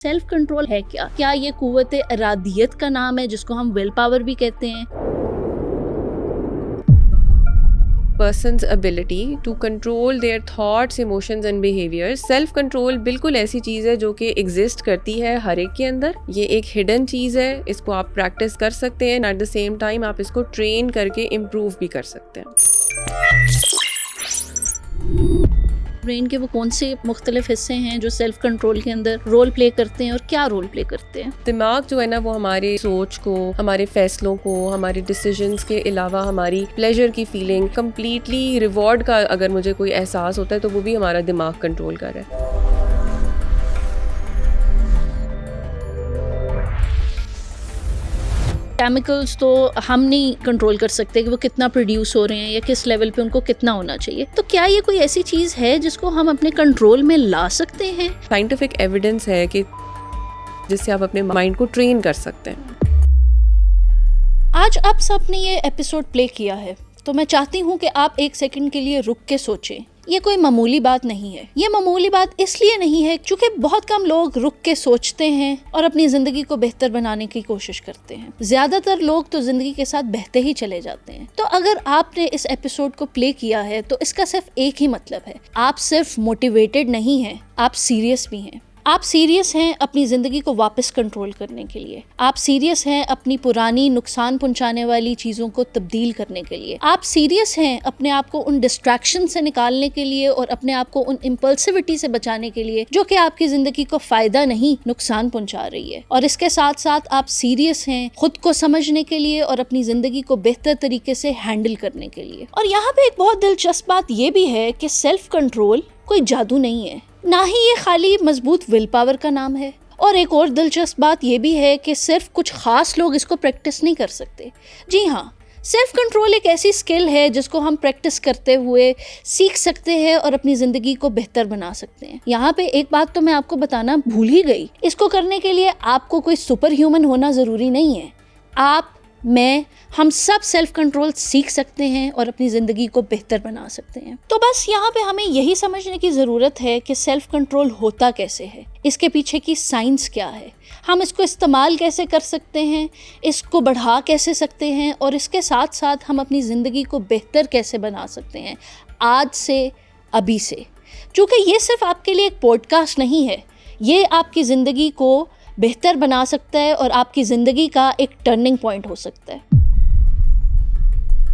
Self control है क्या ये कुव्वत इरादियत का नाम है जिसको हम विल पावर भी कहते हैं? person's ability to control their thoughts, emotions and behaviors. Self control बिल्कुल ऐसी चीज़ है जो कि एग्जिस्ट करती है हर एक के अंदर. ये एक हिडन चीज़ है, इसको आप प्रैक्टिस कर सकते हैं. एट द सेम टाइम आप इसको ट्रेन करके इम्प्रूव भी कर सकते हैं. ब्रेन के वो कौन से मुख्तलिफ हिस्से हैं जो सेल्फ कंट्रोल के अंदर रोल प्ले करते हैं और क्या रोल प्ले करते हैं? दिमाग जो है ना वो हमारे सोच को, हमारे फैसलों को, हमारे डिसीजंस के अलावा हमारी प्लेजर की फीलिंग, कम्प्लीटली रिवॉर्ड का अगर मुझे कोई एहसास होता है तो वो भी हमारा दिमाग कंट्रोल कर रहा है. केमिकल्स तो हम नहीं कंट्रोल कर सकते कि वो कितना प्रोड्यूस हो रहे हैं या किस लेवल पे उनको कितना होना चाहिए. तो क्या ये कोई ऐसी चीज़ है जिसको हम अपने कंट्रोल में ला सकते हैं? साइंटिफिक एविडेंस है कि जिससे आप अपने माइंड को ट्रेन कर सकते हैं. आज आप सबने ये एपिसोड प्ले किया है तो मैं चाहती हूँ कि आप एक सेकंड के लिए रुक के सोचें. ये कोई मामूली बात नहीं है. ये मामूली बात इसलिए नहीं है क्योंकि बहुत कम लोग रुक के सोचते हैं और अपनी जिंदगी को बेहतर बनाने की कोशिश करते हैं. ज्यादातर लोग तो जिंदगी के साथ बहते ही चले जाते हैं. तो अगर आपने इस एपिसोड को प्ले किया है तो इसका सिर्फ एक ही मतलब है, आप सिर्फ मोटिवेटेड नहीं हैं, आप सीरियस भी हैं. आप सीरियस हैं अपनी ज़िंदगी को वापस कंट्रोल करने के लिए. आप सीरियस हैं अपनी पुरानी नुकसान पहुंचाने वाली चीज़ों को तब्दील करने के लिए. आप सीरियस हैं अपने आप को उन डिस्ट्रैक्शन से निकालने के लिए और अपने आप को उन इम्पल्सिविटी से बचाने के लिए जो कि आपकी ज़िंदगी को फ़ायदा नहीं नुकसान पहुंचा रही है. और इसके साथ साथ आप सीरियस हैं खुद को समझने के लिए और अपनी ज़िंदगी को बेहतर तरीके से हैंडल करने के लिए. और यहाँ पे एक बहुत दिलचस्प बात ये भी है कि सेल्फ कंट्रोल कोई जादू नहीं है, ना ही ये खाली मजबूत विल पावर का नाम है. और एक और दिलचस्प बात ये भी है कि सिर्फ कुछ खास लोग इसको प्रैक्टिस नहीं कर सकते. जी हाँ, सेल्फ कंट्रोल एक ऐसी स्किल है जिसको हम प्रैक्टिस करते हुए सीख सकते हैं और अपनी ज़िंदगी को बेहतर बना सकते हैं. यहाँ पे एक बात तो मैं आपको बताना भूल ही गई. इसको करने के लिए आपको कोई सुपर ह्यूमन होना ज़रूरी नहीं है. आप, मैं, हम सब सेल्फ कंट्रोल सीख सकते हैं और अपनी ज़िंदगी को बेहतर बना सकते हैं. तो बस यहाँ पे हमें यही समझने की ज़रूरत है कि सेल्फ कंट्रोल होता कैसे है, इसके पीछे की साइंस क्या है, हम इसको इस्तेमाल कैसे कर सकते हैं, इसको बढ़ा कैसे सकते हैं और इसके साथ साथ हम अपनी ज़िंदगी को बेहतर कैसे बना सकते हैं आज से, अभी से. क्योंकि ये सिर्फ आपके लिए एक पॉडकास्ट नहीं है, ये आपकी ज़िंदगी को बेहतर बना सकता है और आपकी ज़िंदगी का एक टर्निंग पॉइंट हो सकता है.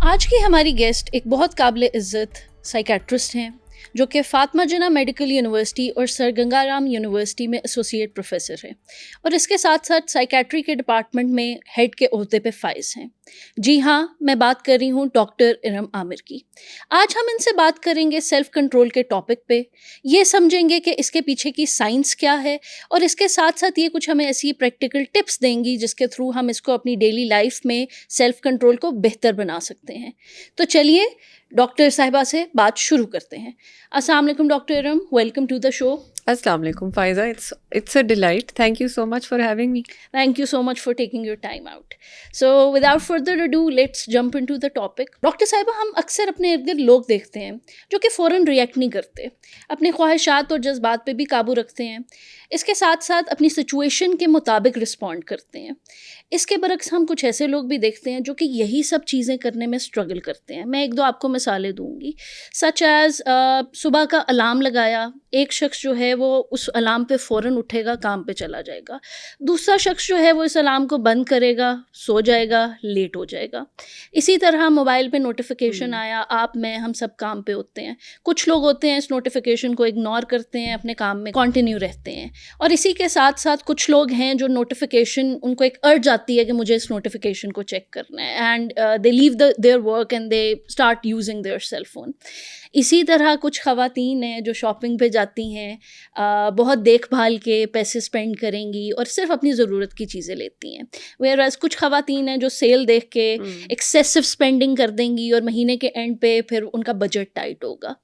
आज की हमारी गेस्ट एक बहुत काबिल इज़्ज़त साइकेट्रिस्ट हैं जो कि फातिमा जिन्ना मेडिकल यूनिवर्सिटी और सर गंगाराम यूनिवर्सिटी में एसोसिएट प्रोफेसर हैं और इसके साथ साथ साइकेट्री के डिपार्टमेंट में हेड के ओहदे पे फाइज हैं. जी हाँ, मैं बात कर रही हूँ डॉक्टर इरम आमिर की. आज हम इनसे बात करेंगे सेल्फ कंट्रोल के टॉपिक पे. ये समझेंगे कि इसके पीछे की साइंस क्या है और इसके साथ साथ ये कुछ हमें ऐसी प्रैक्टिकल टिप्स देंगी जिसके थ्रू हम इसको अपनी डेली लाइफ में सेल्फ कंट्रोल को बेहतर बना सकते हैं. तो चलिए डॉक्टर साहिबा से बात शुरू करते हैं. अस्सलाम वालेकुम doctor Iram, welcome to the show. Assalamu alaikum Faiza, it's a delight. Thank you so much for having me. Thank you so much for taking your time out. So without further ado, let's jump into the topic. Doctor साहिबा, हम अक्सर अपने इर्द गिर्द लोग देखते हैं जो कि फ़ौरन रिएक्ट नहीं करते, अपने ख्वाहिशात और जज्बात पे भी काबू रखते हैं, इसके साथ साथ अपनी सिचुएशन के मुताबिक रिस्पॉन्ड करते हैं. इसके बरक्स हम कुछ ऐसे लोग भी देखते हैं जो कि यही सब चीज़ें करने में स्ट्रगल करते हैं. मैं एक दो आपको मिसालें दूंगी. सच एज़ सुबह का अलार्म लगाया, एक शख्स जो है वो उस अलार्म पे फ़ौरन उठेगा, काम पे चला जाएगा. दूसरा शख्स जो है वो इस अलार्म को बंद करेगा, सो जाएगा, लेट हो जाएगा. इसी तरह मोबाइल पे नोटिफिकेशन आया, आप, मैं, हम सब काम पे होते हैं. कुछ लोग होते हैं इस नोटिफिकेशन को इग्नोर करते हैं, अपने काम में कंटिन्यू रहते हैं. और इसी के साथ साथ कुछ लोग हैं जो नोटिफिकेशन, उनको एक अर्ज आती है कि मुझे इस नोटिफिकेशन को चेक करना है, and they leave their work and they start using their cell phone. इसी तरह कुछ ख़वातीन हैं जो शॉपिंग पे जाती हैं, बहुत देखभाल के पैसे स्पेंड करेंगी और सिर्फ अपनी ज़रूरत की चीज़ें लेती हैं. वेयरएज़ कुछ ख़वातीन हैं जो सेल देख के एक्सेसिव स्पेंडिंग कर देंगी और महीने के एंड पे फिर उनका बजट टाइट होगा.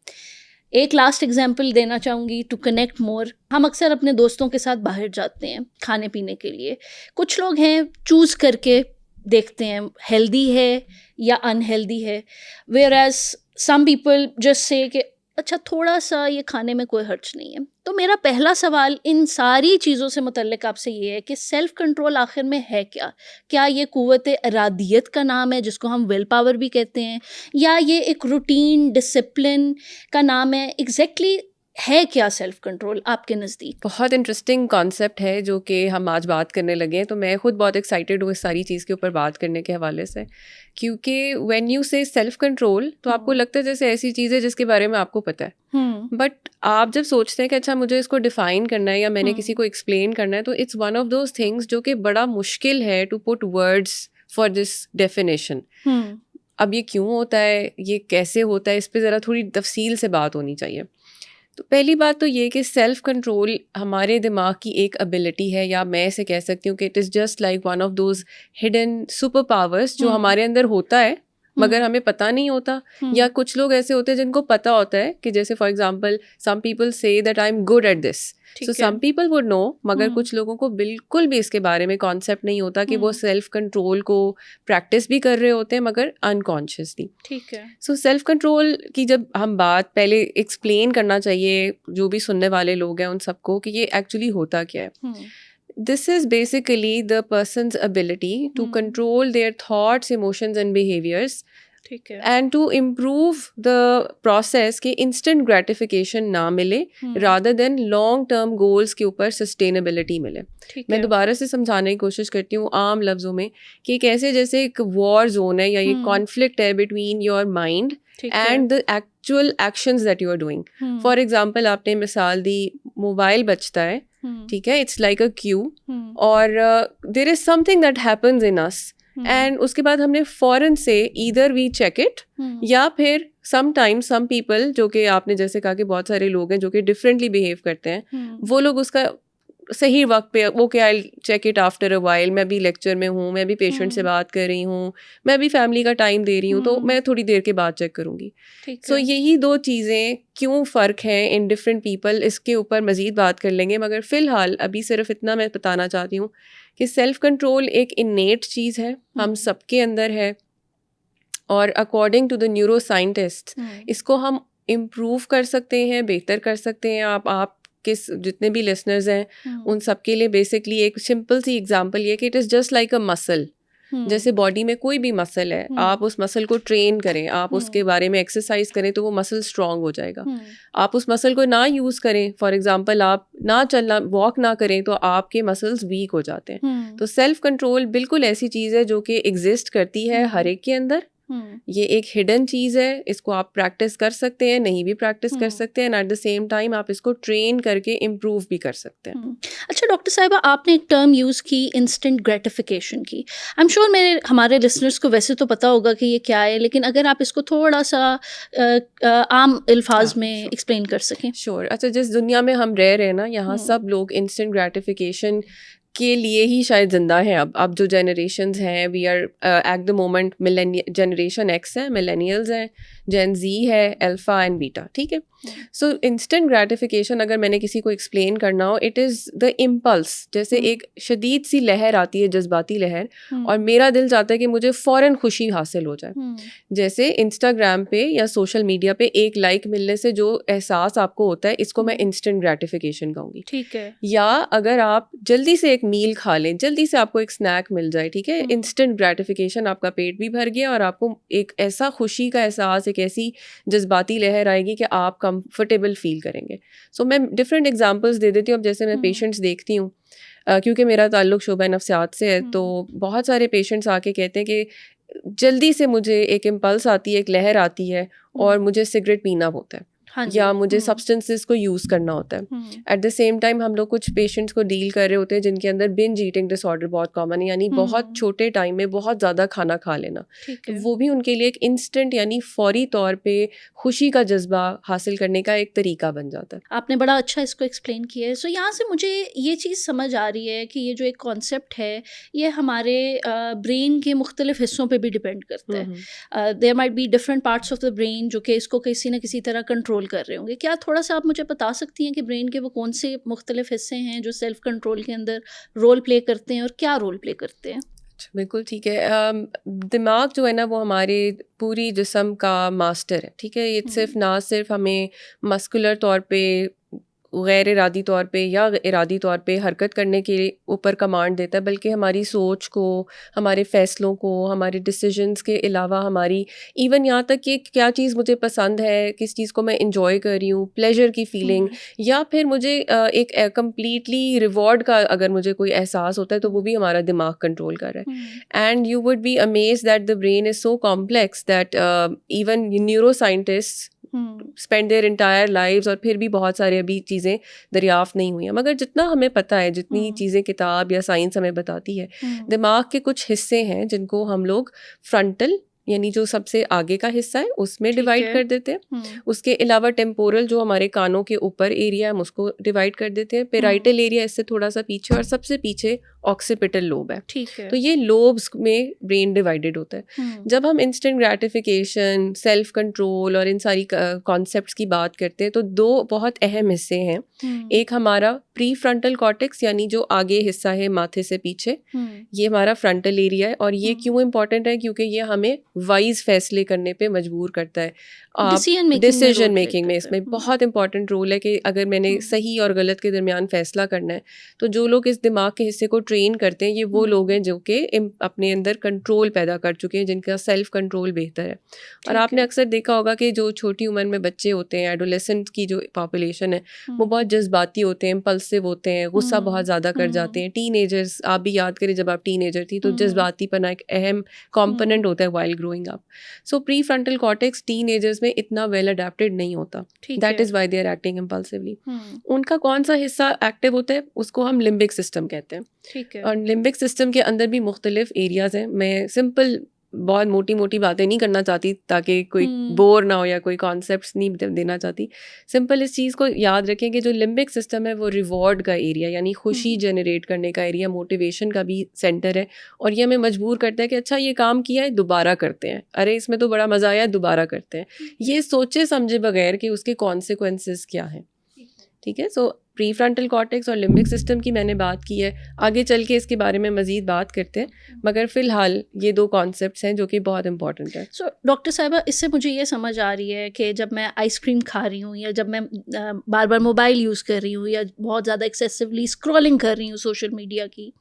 एक लास्ट एग्जाम्पल देना चाहूँगी टू कनेक्ट मोर. हम अक्सर अपने दोस्तों के साथ बाहर जाते हैं खाने पीने के लिए. कुछ लोग हैं चूज़ करके देखते हैं हेल्दी है या अनहेल्दी है, whereas some people just say कि अच्छा थोड़ा सा ये खाने में कोई हर्ज नहीं है। तो मेरा पहला सवाल इन सारी चीज़ों से मुतल्लिक आपसे ये है कि सेल्फ कंट्रोल आखिर में है क्या? क्या ये क़ुव्वत इरादियत का नाम है जिसको हम विल पावर भी कहते हैं, या ये एक रूटीन डिसिप्लिन का नाम है? एग्जैक्टली है क्या सेल्फ कंट्रोल आपके नज़दीक? बहुत इंटरेस्टिंग कॉन्सेप्ट है जो कि हम आज बात करने लगे हैं, तो मैं खुद बहुत एक्साइटेड हूँ इस सारी चीज़ के ऊपर बात करने के हवाले से, क्योंकि व्हेन यू से सेल्फ कंट्रोल तो आपको लगता है जैसे ऐसी चीज़ है जिसके बारे में आपको पता है, बट आप जब सोचते हैं कि अच्छा मुझे इसको डिफ़ाइन करना है या मैंने किसी को एक्सप्लेन करना है, तो it's one of those things जो कि बड़ा मुश्किल है to put words for this definition. अब ये क्यों होता है, ये कैसे होता है, इस पर ज़रा थोड़ी तफसील से बात होनी चाहिए। तो पहली बात तो ये कि सेल्फ कंट्रोल हमारे दिमाग की एक एबिलिटी है, या मैं इसे कह सकती हूँ कि it is just like one of those hidden super powers जो हमारे अंदर होता है मगर हमें पता नहीं होता। या कुछ लोग ऐसे होते हैं जिनको पता होता है कि जैसे for example some people say that I am good at this, so some people would know, मगर कुछ लोगों को बिल्कुल भी इसके बारे में कॉन्सेप्ट नहीं होता कि वो सेल्फ कंट्रोल को प्रैक्टिस भी कर रहे होते हैं मगर अनकॉन्शियसली। ठीक है। सो सेल्फ कंट्रोल की जब हम बात, पहले एक्सप्लेन करना चाहिए जो भी सुनने वाले लोग हैं उन सबको कि ये एक्चुअली होता क्या है। This is basically the person's ability to control their thoughts, emotions and behaviors, ठीक है, and to improve the process कि instant gratification ना मिले rather than long term goals के ऊपर sustainability मिले। मैं दोबारा से समझाने की कोशिश करती हूँ आम लफ्ज़ों में कि कैसे जैसे एक war zone है या ये conflict है between your mind and the actual actions that you are doing। For example आपने मिसाल दी मोबाइल बजता है, ठीक है, इट्स लाइक अ क्यू, और there is something that happens in us and उसके बाद हमने फौरन से ईदर वी चेक इट या फिर समटाइम्स सम पीपल जो कि आपने जैसे कहा कि बहुत सारे लोग हैं जो कि डिफरेंटली बिहेव करते हैं, वो लोग उसका सही वक्त पे वो क्या I check it after a while, मैं भी लेक्चर में हूँ, मैं भी पेशेंट से बात कर रही हूँ, मैं भी फैमिली का टाइम दे रही हूँ, तो मैं थोड़ी देर के बाद चेक करूँगी। सो यही दो चीज़ें क्यों फ़र्क हैं इन डिफरेंट पीपल, इसके ऊपर मज़ीद बात कर लेंगे, मगर फ़िलहाल अभी सिर्फ इतना मैं बताना चाहती हूँ कि सेल्फ़ कंट्रोल एक इन्नेट चीज़ है, हम सबके अंदर है, और according to the neuro scientist इसको हम इम्प्रूव कर सकते हैं, बेहतर कर सकते हैं। आप किस जितने भी लिसनर्स हैं उन सब के लिए बेसिकली एक सिंपल सी एग्जांपल ये कि it is just like a muscle. जैसे बॉडी में कोई भी मसल है, आप उस मसल को ट्रेन करें, आप उसके बारे में एक्सरसाइज करें तो वो मसल स्ट्रांग हो जाएगा। आप उस मसल को ना यूज़ करें, फॉर एग्जांपल आप ना चलना वॉक ना करें तो आपके मसल्स वीक हो जाते हैं। तो सेल्फ कंट्रोल बिल्कुल ऐसी चीज़ है जो कि एग्जिस्ट करती है हर एक के अंदर। ये एक हिडन चीज़ है, इसको आप प्रैक्टिस कर सकते हैं, नहीं भी प्रैक्टिस कर सकते हैं, and at the same time आप इसको ट्रेन करके इम्प्रूव भी कर सकते हैं। अच्छा डॉक्टर साहिबा, आपने एक टर्म यूज़ की इंस्टेंट ग्रेटिफिकेशन की। आई एम श्योर हमारे लिसनर्स को वैसे तो पता होगा कि ये क्या है, लेकिन अगर आप इसको थोड़ा सा आम अल्फाज में एक्सप्लेन कर सकें। श्योर। अच्छा, जिस दुनिया में हम रह रहे हैं ना, यहाँ सब लोग इंस्टेंट ग्रेटिफिकेशन के लिए ही शायद जिंदा हैं। अब जो जनरेशन्स हैं, we are at the moment generation X है, मिलेनियल्स हैं, जेन जी है, अल्फा एंड बीटा, ठीक है। सो इंस्टेंट ग्रेटिफिकेशन अगर मैंने किसी को एक्सप्लेन करना हो, इट इज़ द इम्पल्स। जैसे एक शदीद सी लहर आती है, जज्बाती लहर, और मेरा दिल चाहता है कि मुझे फ़ौरन खुशी हासिल हो जाए। जैसे इंस्टाग्राम पे या सोशल मीडिया पे एक लाइक मिलने से जो एहसास आपको होता है, इसको मैं इंस्टेंट ग्रेटिफिकेशन कहूँगी, ठीक है। या अगर आप जल्दी से एक मील खा लें, जल्दी से आपको एक स्नैक मिल जाए, ठीक है, इंस्टेंट ग्रेटिफिकेशन, आपका पेट भी भर गया और आपको एक ऐसा खुशी का एहसास, एक ऐसी जज्बाती लहर आएगी कि आप कंफर्टेबल फील करेंगे। सो मैं डिफरेंट एग्जांपल्स दे देती हूँ। अब जैसे मैं पेशेंट्स देखती हूँ, क्योंकि मेरा ताल्लुक शोबा नफ्सियात से है, तो बहुत सारे पेशेंट्स आके कहते हैं कि जल्दी से मुझे एक इम्पल्स आती है, एक लहर आती है और मुझे सिगरेट पीना होता है, या मुझे सब्सटेंसेस को यूज़ करना होता है। एट द सेम टाइम हम लोग कुछ पेशेंट्स को डील कर रहे होते हैं जिनके अंदर बिंज ईटिंग डिसऑर्डर बहुत कॉमन है, यानी बहुत छोटे टाइम में बहुत ज़्यादा खाना खा लेना। तो वो भी उनके लिए एक इंस्टेंट यानी फौरी तौर पे खुशी का जज्बा हासिल करने का एक तरीका बन जाता है। आपने बड़ा अच्छा इसको एक्सप्लेन किया है। सो यहाँ से मुझे ये चीज़ समझ आ रही है कि ये जो एक कॉन्सेप्ट है ये हमारे ब्रेन के मुख्तलिफ हिस्सों पे भी डिपेंड करता है। There might be different parts of the brain जो कि इसको किसी न किसी तरह कंट्रोल कर रहे होंगे। क्या थोड़ा सा आप मुझे बता सकती हैं कि ब्रेन के वो कौन से मुख्तलिफ हिस्से हैं जो सेल्फ कंट्रोल के अंदर रोल प्ले करते हैं और क्या रोल प्ले करते हैं? बिल्कुल ठीक है। दिमाग जो है ना वो हमारे पूरी जिस्म का मास्टर है, ठीक है। ये सिर्फ हमें मस्कुलर तौर पे, गैर इरादी तौर पे या इरादी तौर पे हरकत करने के ऊपर कमांड देता है, बल्कि हमारी सोच को, हमारे फ़ैसलों को, हमारे डिसीजंस के अलावा हमारी इवन यहाँ तक कि क्या चीज़ मुझे पसंद है, किस चीज़ को मैं इंजॉय कर रही हूँ, प्लेजर की फीलिंग, या फिर मुझे एक कम्प्लीटली रिवॉर्ड का अगर मुझे कोई एहसास होता है तो वो भी हमारा दिमाग कंट्रोल कर रहा है। And you would be amazed that the brain is so complex that even neuro scientist spend their entire lives, और फिर भी बहुत सारे अभी चीज़ें दरियाफ्त नहीं हुई हैं। मगर जितना हमें पता है, जितनी चीज़ें किताब या साइंस हमें बताती है, दिमाग के कुछ हिस्से हैं जिनको हम लोग फ्रंटल यानी जो सबसे आगे का हिस्सा है उसमें डिवाइड कर देते हैं। उसके अलावा टेम्पोरल जो हमारे कानों के ऊपर एरिया है हम उसको डिवाइड कर देते हैं। पेराइटल एरिया इससे थोड़ा सा पीछे, और सबसे पीछे ऑक्सीपिटल लोब है, ठीक है। तो ये लोब्स में ब्रेन डिवाइडेड होता है। जब हम इंस्टेंट ग्रेटिफिकेशन, सेल्फ कंट्रोल और इन सारी कॉन्सेप्ट्स की बात करते हैं तो दो बहुत अहम हिस्से हैं। एक हमारा प्री फ्रंटल कॉर्टेक्स यानी जो आगे हिस्सा है माथे से पीछे, ये हमारा फ्रंटल एरिया है। और ये क्यों इम्पोर्टेंट है? क्योंकि ये हमें वाइज फैसले करने पे मजबूर करता है। डिसीजन मेकिंग में इसमें बहुत इंपॉर्टेंट रोल है कि अगर मैंने सही और गलत के दरमियान फैसला करना है, तो जो लोग इस दिमाग के हिस्से को ट्रेन करते हैं ये वो लोग हैं जो कि अपने अंदर कंट्रोल पैदा कर चुके हैं, जिनका सेल्फ कंट्रोल बेहतर है। और आपने अक्सर देखा होगा कि जो छोटी उम्र में बच्चे होते हैं, एडोलेसेंट की जो पॉपुलेशन है वो बहुत जज्बाती होते हैं, इम्पल्सिव होते हैं, गुस्सा बहुत ज़्यादा कर जाते हैं। टीनेजर्स, आप भी याद करें जब आप टीनेजर थी तो जज्बातीपना एक अहम कॉम्पोनेंट होता है while growing up. So pre frontal cortex teenagers में इतना वेल अडेप्टेड नहीं होता, that is why they are acting impulsively. उनका कौन सा हिस्सा एक्टिव होता है? उसको हम लिम्बिक सिस्टम कहते हैं। ठीक है। और लिम्बिक सिस्टम के अंदर भी मुख्तलिफ एरियाज हैं। मैं सिंपल बहुत मोटी मोटी बातें नहीं करना चाहती ताकि कोई बोर ना हो या कोई कॉन्सेप्ट्स नहीं देना चाहती। सिंपल इस चीज़ को याद रखें कि जो लिम्बिक सिस्टम है वो रिवॉर्ड का एरिया यानी खुशी जनरेट करने का एरिया, मोटिवेशन का भी सेंटर है। और ये हमें मजबूर करता है कि अच्छा ये काम किया है दोबारा करते हैं, अरे इसमें तो बड़ा मज़ा आया दोबारा करते हैं, ये सोचे समझे बगैर कि उसके कॉन्सिक्वेंसेस क्या हैं। ठीक है। सो प्री फ्रंटल कॉर्टेक्स और लिम्बिक सिस्टम की मैंने बात की है, आगे चल के इसके बारे में मज़ीद बात करते हैं, मगर फ़िलहाल ये दो कॉन्सेप्ट्स हैं जो कि बहुत इंपॉर्टेंट है। सो डॉक्टर साहिबा, इससे मुझे ये समझ आ रही है कि जब मैं आइसक्रीम खा रही हूँ या जब मैं बार बार मोबाइल यूज़ कर रही हूँ या बहुत ज़्यादा एक्सेसिवली स्क्रॉलिंग कर रही हूँ सोशल मीडिया की,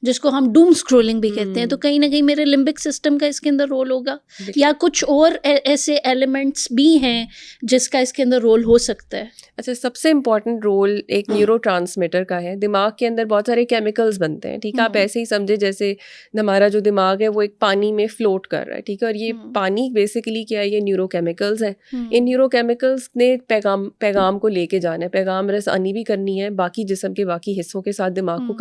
जिसको हम डूम स्क्रॉलिंग भी कहते हैं, तो कहीं ना कहीं मेरे लिम्बिक सिस्टम का इसके अंदर रोल होगा या कुछ और ऐसे एलिमेंट्स भी हैं जिसका इसके अंदर रोल हो सकता है? अच्छा, सबसे इम्पॉर्टेंट रोल एक न्यूरोट्रांसमीटर का है। दिमाग के अंदर बहुत सारे केमिकल्स बनते हैं, ठीक है। आप ऐसे ही समझे जैसे हमारा जो दिमाग है वो एक पानी में फ्लोट कर रहा है, ठीक है। और ये पानी बेसिकली क्या है? ये न्यूरोकेमिकल्स हैं। इन न्यूरोकेमिकल्स ने पैगाम को लेके जाना है, पैगाम रसानी भी करनी है, बाकी जिस्म के बाकी हिस्सों के साथ दिमाग को